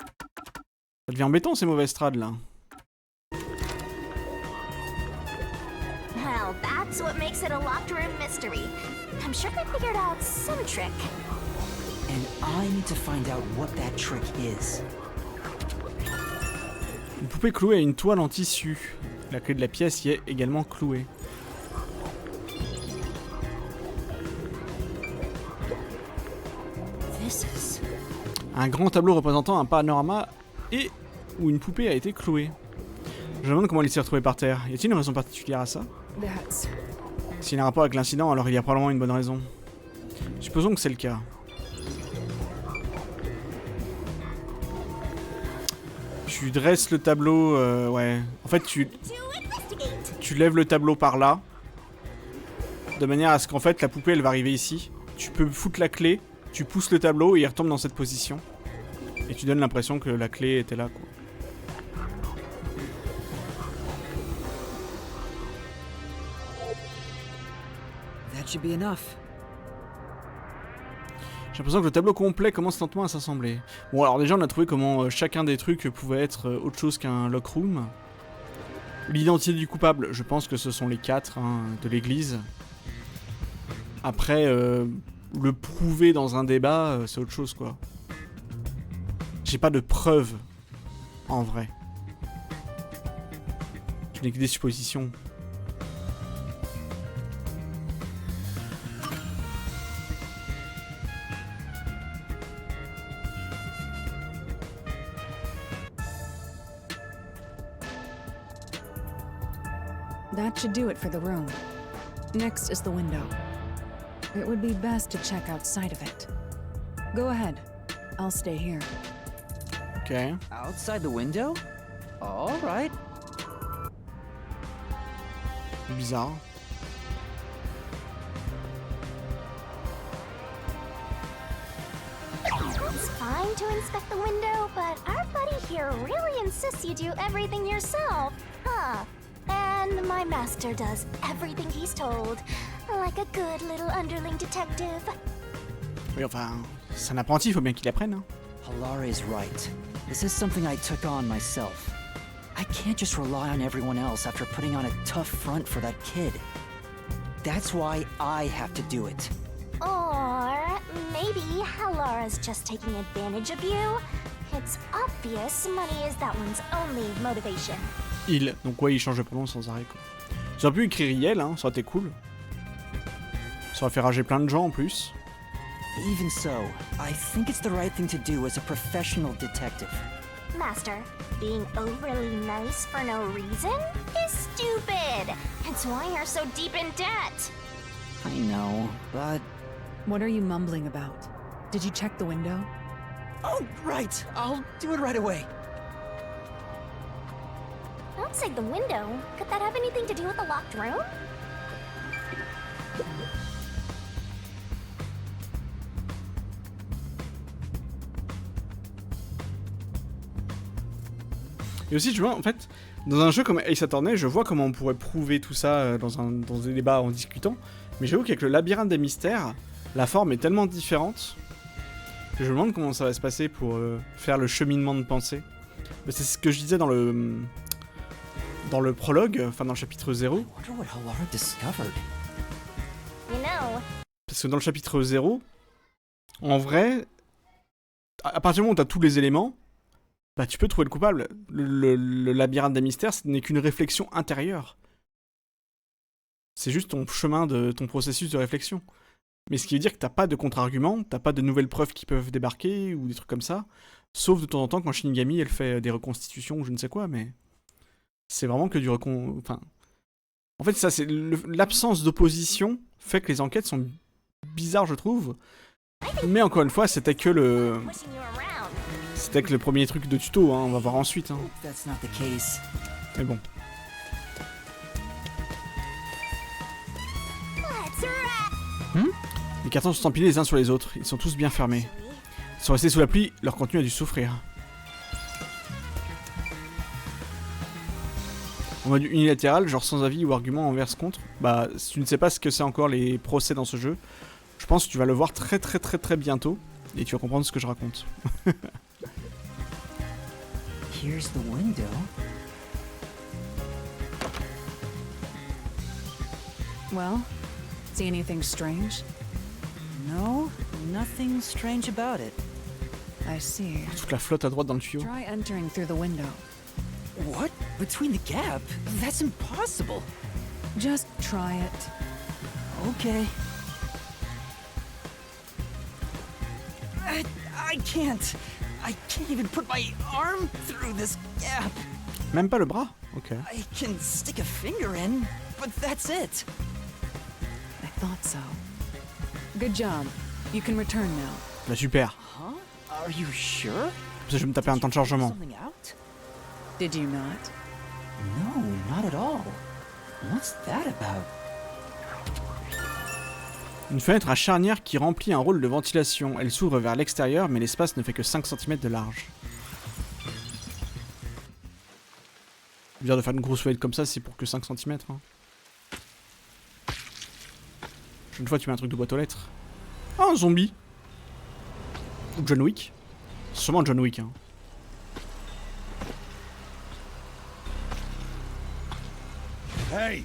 Ça devient embêtant ces mauvaises trades là. Well, that's what makes it a locked room mystery. I'm sure they figured out some trick. And I need to find out what that trick is. Une poupée clouée à une toile en tissu. La clé de la pièce y est également clouée. This is... Un grand tableau représentant un panorama et où une poupée a été clouée. Je me demande comment elle s'est retrouvée par terre. Y a-t-il une raison particulière à ça? That's... S'il y a un rapport avec l'incident, alors il y a probablement une bonne raison. Supposons que c'est le cas. Tu dresses le tableau, ouais. En fait, tu lèves le tableau par là, de manière à ce qu'en fait la poupée elle va arriver ici. Tu peux foutre la clé, tu pousses le tableau et il retombe dans cette position. Et tu donnes l'impression que la clé était là, quoi. That should be enough. J'ai l'impression que le tableau complet commence lentement à s'assembler. Bon, alors déjà on a trouvé comment chacun des trucs pouvait être autre chose qu'un lock room. L'identité du coupable, je pense que ce sont les 4 de l'église. Après, le prouver dans un débat, c'est autre chose, quoi. J'ai pas de preuves, en vrai. Je n'ai que des suppositions. That should do it for the room. Next is the window. It would be best to check outside of it. Go ahead. I'll stay here. Ok. Outside the window? All right. Bizarre. It's fine to inspect the window, but our buddy here really insists you do everything yourself. Huh. And my master does everything he's told. Like a good little underling detective. Oui, enfin, c'est un apprenti, il faut bien qu'il apprenne. Hein. Halara is right. This is something I took on myself. I can't just rely on everyone else after putting on a tough front for that kid. That's why I have to do it. Or maybe Halara's just taking advantage of you. It's obvious money is that one's only motivation. Il, donc ouais, il change de pronom sans arrêt, quoi. J'aurais pu écrire Yel, hein, ça aurait été cool. Ça aurait fait rager plein de gens en plus. Even so, I think it's the right thing to do as a professional detective. Master, being overly nice for no reason is stupid. It's why you're so deep in debt. I know, but... What are you mumbling about? Did you check the window? Oh, right! I'll do it right away. Outside the window? Could that have anything to do with the locked room? Et aussi, tu vois, en fait, dans un jeu comme Ace Attorney, je vois comment on pourrait prouver tout ça dans des débats en discutant. Mais j'avoue qu'avec le labyrinthe des mystères, la forme est tellement différente que je me demande comment ça va se passer pour faire le cheminement de pensée. C'est ce que je disais dans le prologue, enfin dans le chapitre 0. I wonder what Halara discovered. You know, Parce que dans le chapitre 0, en vrai, à partir du moment où tu as tous les éléments, bah tu peux trouver le coupable. Le labyrinthe des mystères, ce n'est qu'une réflexion intérieure. C'est juste ton chemin, ton processus de réflexion. Mais ce qui veut dire que t'as pas de contre-argument, t'as pas de nouvelles preuves qui peuvent débarquer, ou des trucs comme ça. Sauf de temps en temps quand Shinigami, elle fait des reconstitutions ou je ne sais quoi, mais... C'est vraiment que du enfin... En fait, ça, c'est l'absence d'opposition fait que les enquêtes sont bizarres, je trouve. Mais encore une fois, c'était que le... pushing you around. C'était que le premier truc de tuto, hein, on va voir ensuite. Hein. Hope that's not the case. Mais bon. Les cartons sont empilés les uns sur les autres, ils sont tous bien fermés. Ils sont restés sous la pluie, leur contenu a dû souffrir. En mode unilatéral, genre sans avis ou argument envers ce contre, bah si tu ne sais pas ce que c'est encore les procès dans ce jeu, je pense que tu vas le voir très bientôt et tu vas comprendre ce que je raconte. Here's the window. Well, see anything strange? No, nothing strange about it. I see. Toute la flotte à droite dans le tuyau. Try entering through the window. What? Between the gap? That's impossible. Just try it. Okay. I can't. I can't even put my arm through this gap. Même pas le bras? Ok. I can stick a finger in, but that's it. I thought so. Good job. You can return now. Bah super. Huh? Are you sure? Comme ça je vais me taper un temps de chargement. Something out? Did you not? No, not at all. What's that about? Une fenêtre à charnière qui remplit un rôle de ventilation. Elle s'ouvre vers l'extérieur, mais l'espace ne fait que 5 cm de large. Dire de faire une grosse fenêtre comme ça, c'est pour que 5 cm. Hein. Une fois, tu mets un truc de boîte aux lettres. Ah, un zombie. Ou John Wick. C'est sûrement John Wick. Hein. Hey,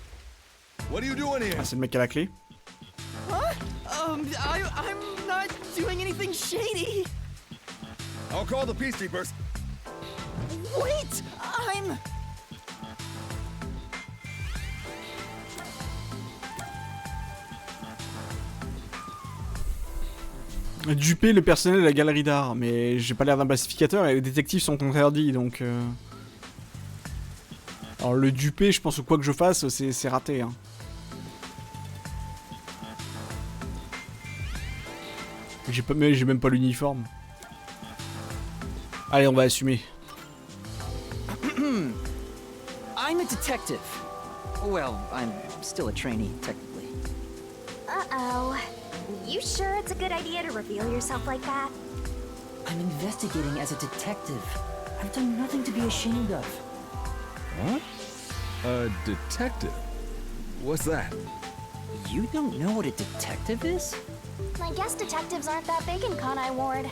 what are you doing here? Ah, c'est le mec à la clé. I'm not doing anything shady. I'll call the peacekeepers. Wait, I'm... Duper le personnel de la galerie d'art, mais j'ai pas l'air d'un pacificateur et les détectives sont interdits, donc... Alors le duper, je pense que quoi que je fasse, c'est raté. Hein. J'ai même pas l'uniforme. Allez, on va assumer. I'm a detective. Well, I'm still a trainee, technically. Uh-oh. You sure it's a good idea to reveal yourself like that? I'm investigating as a detective. I've done nothing to be ashamed of. Huh? A detective? What's that? You don't know what a detective is? I guess detectives aren't that big in Kanai Ward.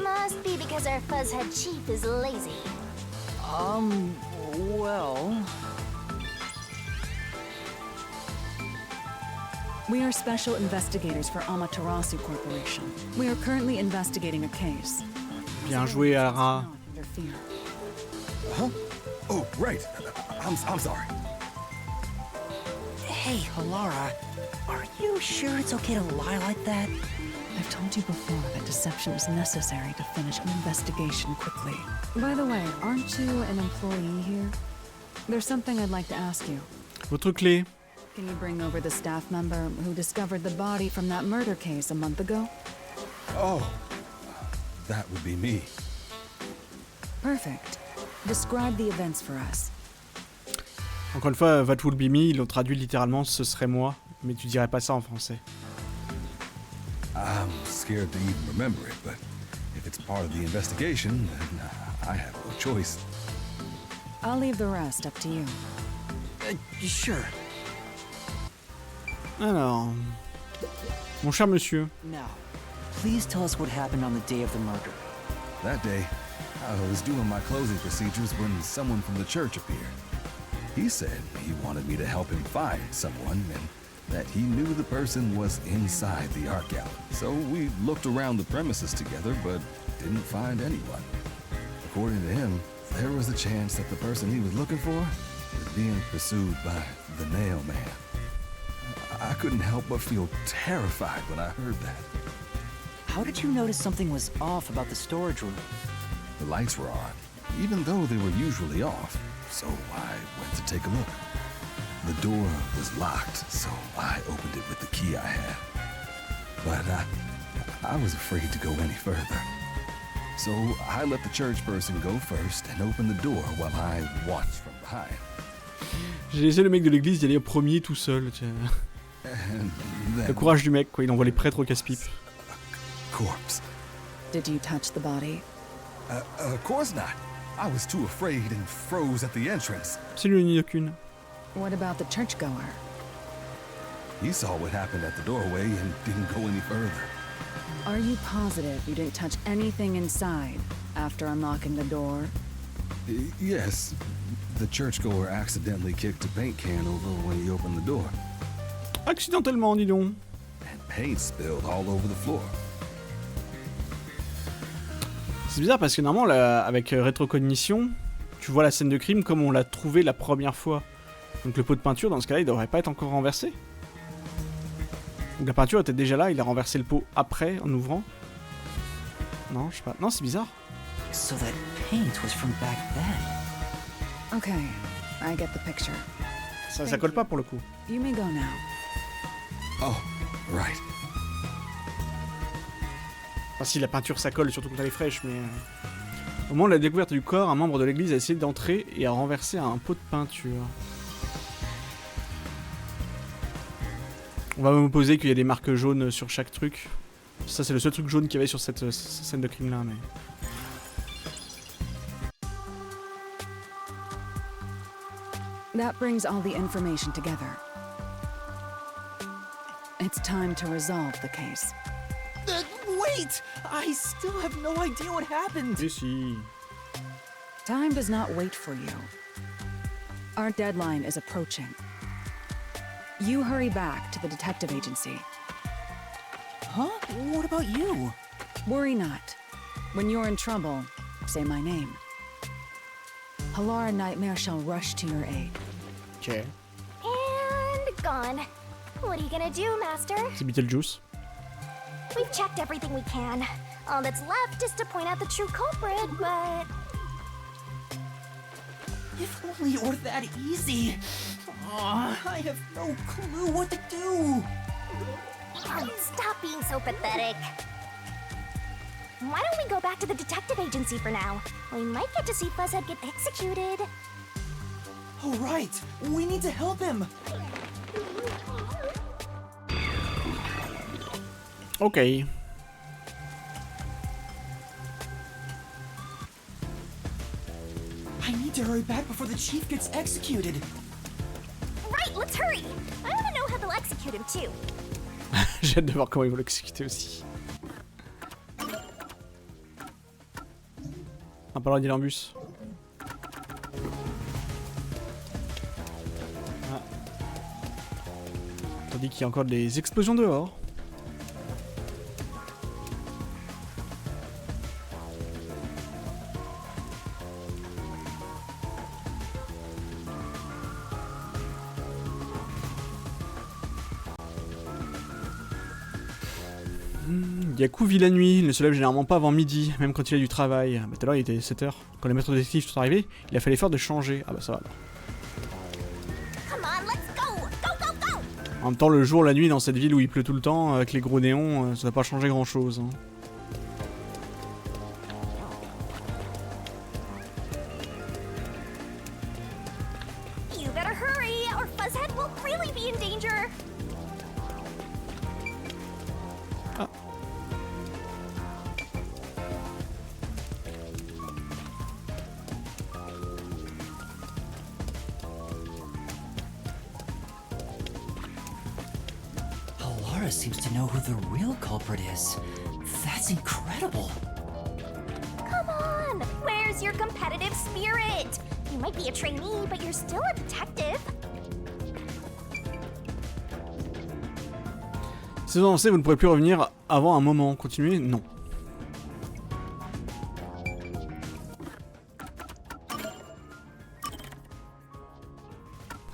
Must be because our fuzzhead chief is lazy. Well... We are special investigators for Amaterasu Corporation. We are currently investigating a case. Bien joué, Ara. Interfere. Huh? Oh, right. I'm sorry. Hey, Halara, are you sure it's okay to lie like that? I've told you before that deception is necessary to finish an investigation quickly. By the way, aren't you an employee here? There's something I'd like to ask you. Votre clé. Can you bring over the staff member who discovered the body from that murder case a month ago? Oh, that would be me. Perfect. Describe the events for us. Encore une fois, That Would Be Me, ils l'ont traduit littéralement, ce serait moi, mais tu dirais pas ça en français. I'm scared to even remember it, but if it's part of the investigation, then I have no choice. I'll leave the rest up to you. Sure. Alors... Mon cher monsieur. Now, please tell us what happened on the day of the murder. That day, I was doing my closing procedures when someone from the church appeared. He said he wanted me to help him find someone and that he knew the person was inside the art gallery. So we looked around the premises together, but didn't find anyone. According to him, there was a chance that the person he was looking for was being pursued by the Nail Man. I couldn't help but feel terrified when I heard that. How did you notice something was off about the storage room? The lights were on, even though they were usually off, so I went to take a look. The door was locked, so I opened it with the key I had. But I was afraid to go any further. So I let the church person go first and open the door while I watched from behind. J'ai laissé le mec de l'église y aller au premier tout seul. Tiens. And Le then courage du mec, quoi. Il envoie les prêtres au casse-pipe. corpse. Did you touch the body? Of course not. I was too afraid and froze at the entrance. C'est lui ni aucune. What about the churchgoer? He saw what happened at the doorway and didn't go any further. Are you positive you didn't touch anything inside after unlocking the door? Yes, the churchgoer accidentally kicked a paint can over when he opened the door. Accidentellement, dis donc. And paint spilled all over the floor. C'est bizarre parce que normalement, là, avec rétrocognition, tu vois la scène de crime comme on l'a trouvé la première fois. Donc le pot de peinture, dans ce cas-là, il devrait pas être encore renversé. Donc la peinture était déjà là, il a renversé le pot après, en ouvrant. Non, je sais pas. Non, c'est bizarre. So that paint was from back then. Okay, I get the picture. Ça colle pas pour le coup. You may go now. Oh, right. Enfin, si la peinture ça colle, surtout quand elle est fraîche, mais... Au moment de la découverte du corps, un membre de l'église a essayé d'entrer et a renversé un pot de peinture. On va m'opposer qu'il y a des marques jaunes sur chaque truc. Ça, c'est le seul truc jaune qu'il y avait sur cette scène de crime là, mais... That brings all the information together. It's time to resolve the case. Wait! I still have no idea what happened. Si. Time does not wait for you. Our deadline is approaching. You hurry back to the detective agency. Huh? What about you? Worry not. When you're in trouble, say my name. Halara Nightmare shall rush to your aid. Ok. And gone. What are you gonna do, Master? C'est Beetlejuice. We've checked everything we can. All that's left is to point out the true culprit, but... If only it were that easy. Aw, I have no clue what to do. Stop being so pathetic. Why don't we go back to the detective agency for now? We might get to see Fuzzhead get executed. Oh, right. We need to help him. Ok. I need to hurry back before the chief gets executed. Right, let's hurry. I want to know how they'll execute him too. J'ai hâte de voir comment ils vont l'exécuter aussi. On a pas le droit d'y aller en bus. Ah. Tandis qu'il y a encore des explosions dehors. Yaku vit la nuit, il ne se lève généralement pas avant midi, même quand il a du travail. Bah, tout à l'heure il était 7h. Quand les maîtres détectives sont arrivés, il a fait l'effort de changer. Ah bah ça va. Come on, let's go! Go, go, go! En même temps, le jour, la nuit, dans cette ville où il pleut tout le temps, avec les gros néons, ça n'a pas changé grand chose. Hein. You better hurry, or Fuzzhead will really be in danger. Ah. Halara seems to know who the real culprit is. That's incredible. Come on, where's your competitive spirit? You might be a trainee, but you're still a detective. Si vous avancez, vous ne pourrez plus revenir avant un moment. Continuez? Non.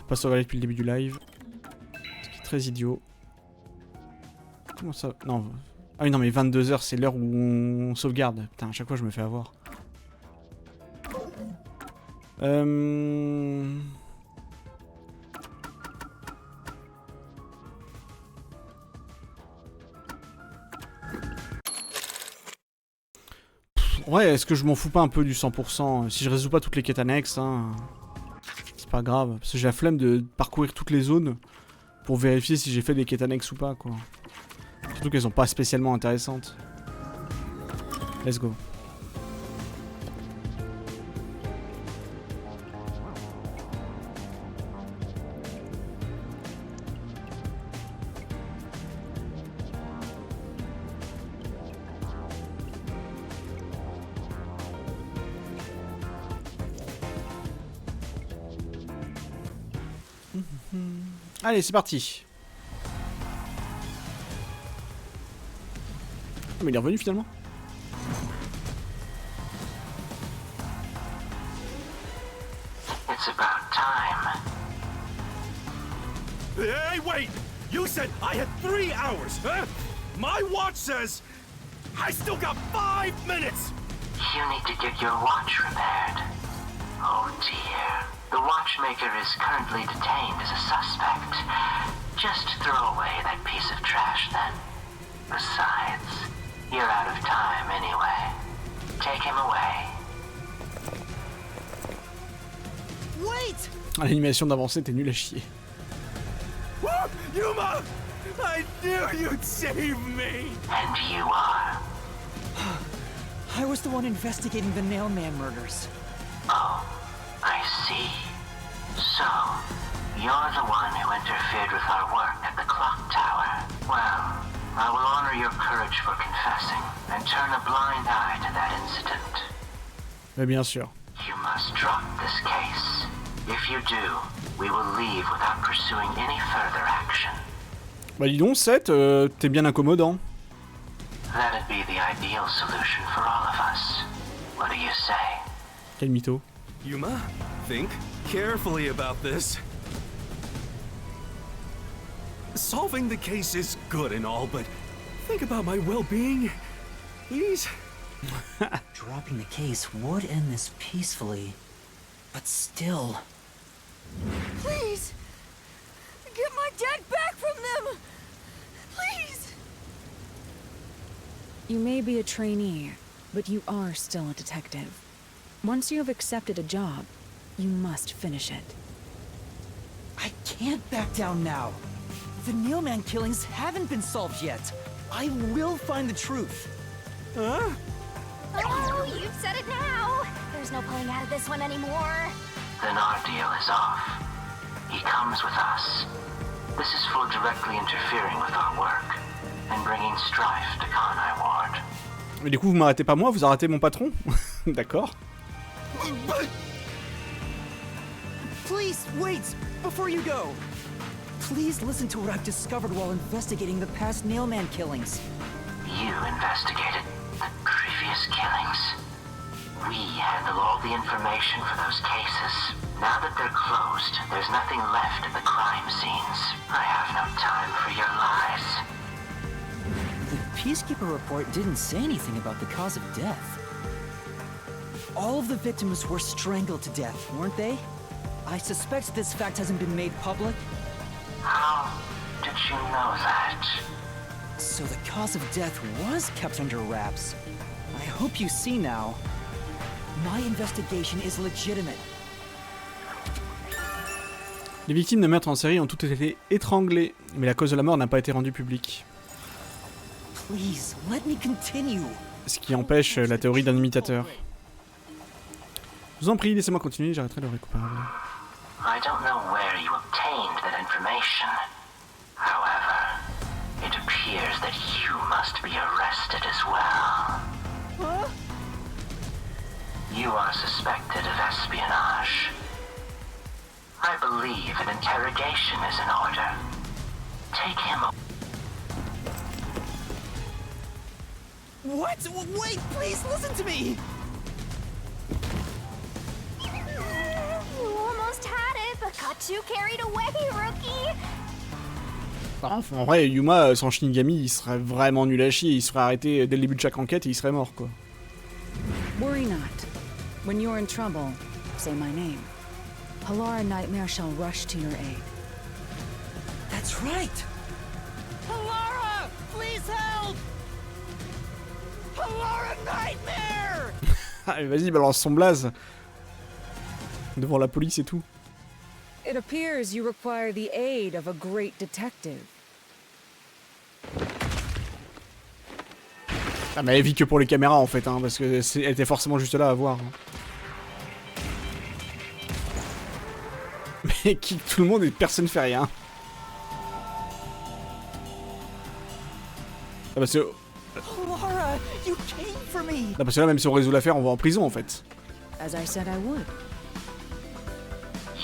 Pas sauvegarder depuis le début du live. Ce qui est très idiot. Comment ça? Non. Ah oui, non, mais 22h, c'est l'heure où on sauvegarde. Putain, à chaque fois, je me fais avoir. Ouais, est-ce que je m'en fous pas un peu du 100%? Si je résous pas toutes les quêtes annexes, hein, c'est pas grave. Parce que j'ai la flemme de parcourir toutes les zones pour vérifier si j'ai fait des quêtes annexes ou pas, quoi. Surtout qu'elles sont pas spécialement intéressantes. Let's go. Allez, c'est parti. Oh, mais il est revenu finalement. It's about time. Hey, wait! You said I had 3 hours, huh? My watch says I still got 5 minutes! You need to get your watch repaired. Oh dear. The watchmaker is currently detained as a suspect. Just throw away that piece of trash then. Besides, you're out of time anyway. Take him away. Wait! Ah, l'animation d'avancée était nulle à chier. Woo! Yuma! I knew you'd save me! And you are. I was the one investigating the Nailman murders. Oh, I see. So, you're the one who interfered with our work at the clock tower. Well, I will honor your courage for confessing and turn a blind eye to that incident. Mais bien sûr. You must drop this case. If you do, we will leave without pursuing any further action. Bah dis donc, Seth, t'es bien incommodant. That'd be the ideal solution for all of us. What do you say? Quel mytho. Yuma, think carefully about this. Solving the case is good and all, but think about my well-being, please? Dropping the case would end this peacefully, but still. Please! Get my dad back from them! Please! You may be a trainee, but you are still a detective. Once you have accepted a job, you must finish it. I can't back down now. The Nailman killings haven't been solved yet. I will find the truth. Huh? Oh, you've said it now. There's no pulling out of this one anymore. Then our deal is off. He comes with us. This is for directly interfering with our work and bringing strife to Conai Ward. Mais du coup, vous m'arrêtez pas moi, vous arrêtez mon patron. D'accord. Please, wait! Before you go! Please listen to what I've discovered while investigating the past Nailman killings. You investigated the previous killings. We handle all the information for those cases. Now that they're closed, there's nothing left at the crime scenes. I have no time for your lies. The Peacekeeper report didn't say anything about the cause of death. All of the victims were strangled to death, weren't they? I suspect this fact hasn't been made public. How did you know that? So the cause of death was kept under wraps. I hope you see now. My investigation is legitimate. Les victimes de meurtres en série ont toutes été étranglées, mais la cause de la mort n'a pas été rendue publique. Please, let me continue. Ce qui empêche la théorie d'un imitateur. Je vous en prie, laissez-moi continuer, j'arrêterai le recoupable. I don't know where you obtained that information. However, it appears that you must be arrested as well. Huh? You are suspected of espionage. I believe an interrogation is in order. Take him. What? Wait, please listen to me! You almost had it, but got too carried away, rookie. En vrai, Yuma, sans Shinigami, il serait vraiment nul à chier, il serait arrêté dès le début de chaque enquête et il serait mort, quoi. Worry not. When you're in trouble, say my name. Halara Nightmare shall rush to your aid. That's right! Halara! Please help! Halara Nightmare! Allez, vas-y, balance son blaze. Devant la police et tout. It appears you require the aid of a great detective. Ah mais elle vit que pour les caméras en fait, hein, parce que elle était forcément juste là à voir. Hein. Mais qui tout le monde et personne fait rien. Ah parce que... Laura, you came for me. Ah parce que là même si on résout l'affaire on va en prison en fait. As I said I would.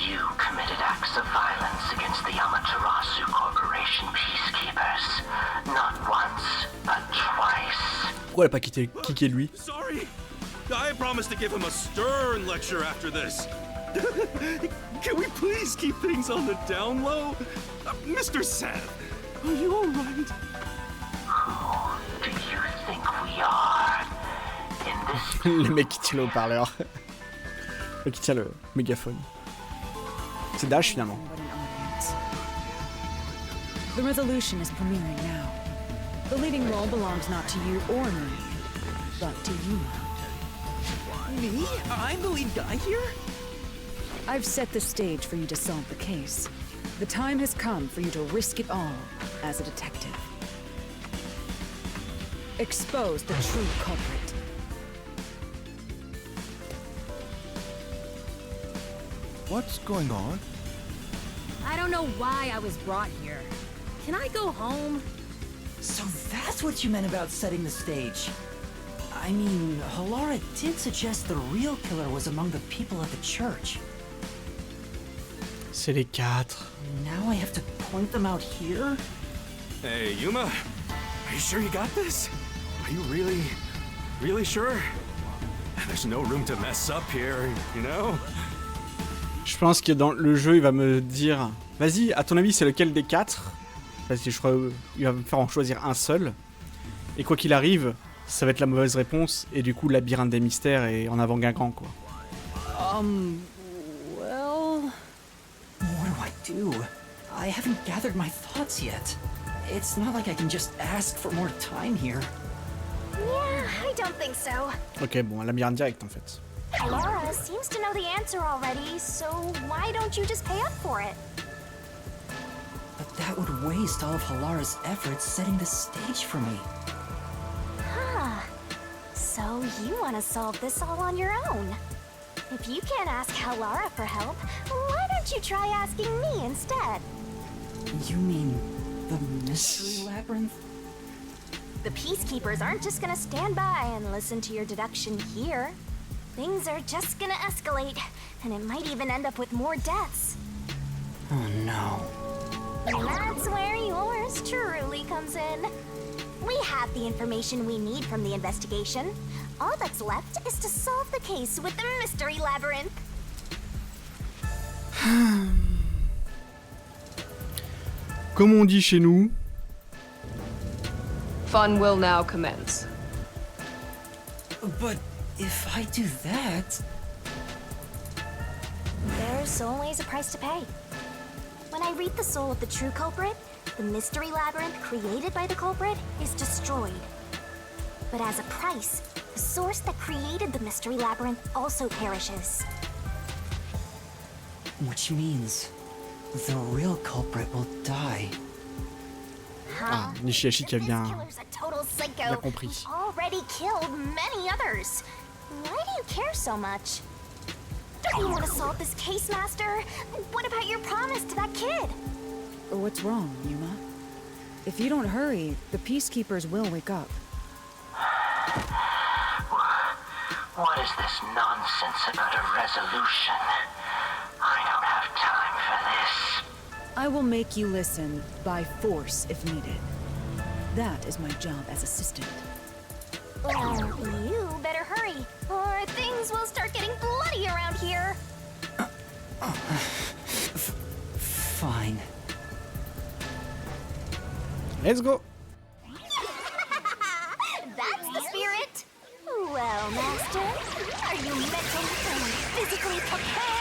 You committed acts of violence against the Amaterasu Corporation peacekeepers. Not once, but twice. Pourquoi elle a pas kické lui? Sorry. I promised to give him a stern lecture after this. Can we please keep things on the down low? Mr. Seth, are you alright? Who do you think we are? In this Le mec qui tient le haut-parleur. Le qui tient le mégaphone. C'est Dash finalement. But an audience. The resolution is premiering now. The leading role belongs not to you or me, but to Yuma. Me? I'm the lead guy here? I've set the stage for you to solve the case. The time has come for you to risk it all as a detective. Expose the true culprit. What's going on? I don't know why I was brought here. Can I go home? So that's what you meant about setting the stage. I mean, Halara did suggest the real killer was among the people at the church. C'est les 4. Now I have to point them out here? Hey, Yuma, are you sure you got this? Are you really sure? There's no room to mess up here, you know? Je pense que dans le jeu il va me dire vas-y, à ton avis c'est lequel des 4? Parce que je crois qu'il va me faire en choisir un seul. Et quoi qu'il arrive, ça va être la mauvaise réponse. Et du coup, le labyrinthe des mystères est en avant Guingamp, quoi. Well... What do I do? I haven't gathered my thoughts yet. It's not like I can just ask for more time here. Yeah, I don't think so. Ok, bon, un labyrinthe direct en fait. Laura seems to know the answer already, so why don't you just pay up for it? But that would waste all of Halara's efforts setting the stage for me. Huh. So you want to solve this all on your own? If you can't ask Halara for help, why don't you try asking me instead? You mean the mystery labyrinth? The peacekeepers aren't just gonna stand by and listen to your deduction here. Things are just gonna escalate, and it might even end up with more deaths. Oh no. And that's where yours truly comes in. We have the information we need from the investigation. All that's left is to solve the case with the mystery labyrinth. Comme on dit chez nous. Fun will now commence. But if I do that... There's always a price to pay. When I read the soul of the true culprit, the mystery labyrinth created by the culprit is destroyed. But as a price, the source that created the mystery labyrinth also perishes. Which means the real culprit will die. Ah, Nishihashi qui a bien compris. Already killed many others. Why do you care so much? Don't you want to solve this case, Master? What about your promise to that kid? What's wrong, Yuma? If you don't hurry, the peacekeepers will wake up. What is this nonsense about a resolution? I don't have time for this. I will make you listen by force if needed. That is my job as assistant. Well, you better hurry, or things will start getting bloody around here. Fine. Let's go. That's the spirit. Well, Master, are you mentally and physically prepared?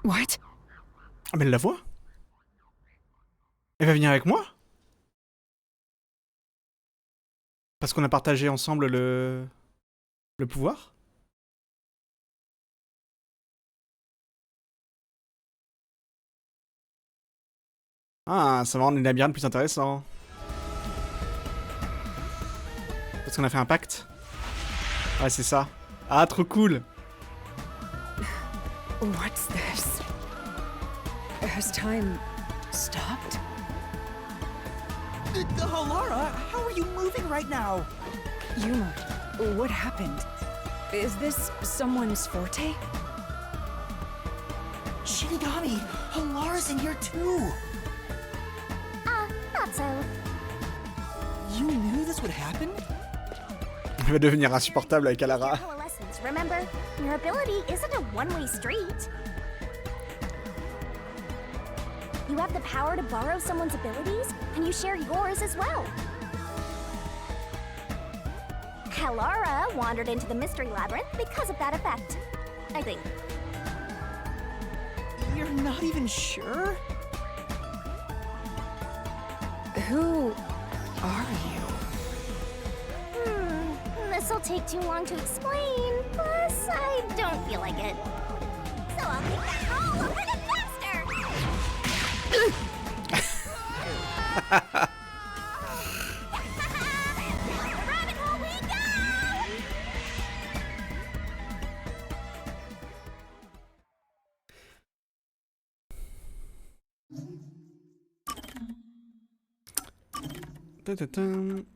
What? Ah, mais elle la voit? Elle va venir avec moi? Parce qu'on a partagé ensemble le pouvoir? Ah, ça va rendre les labyrinthes plus intéressants. Parce qu'on a fait un pacte? Ouais, c'est ça. Ah, trop cool! What's this? Has time stopped? Halara, how are you moving right now? Yuma, what happened? Is this someone's forte? Shinigami, Halara's in here too. Not so. You knew this would happen? Elle va devenir insupportable avec Alara. Coalescence, remember? Your ability isn't a one-way street. You have the power to borrow someone's abilities, and you share yours as well. Halara wandered into the Mystery Labyrinth because of that effect, I think. You're not even sure? Who are you? This'll take too long to explain, plus I don't feel like it. So I'll make that all over the faster! Rabbit hole we go! Ta-ta-tam.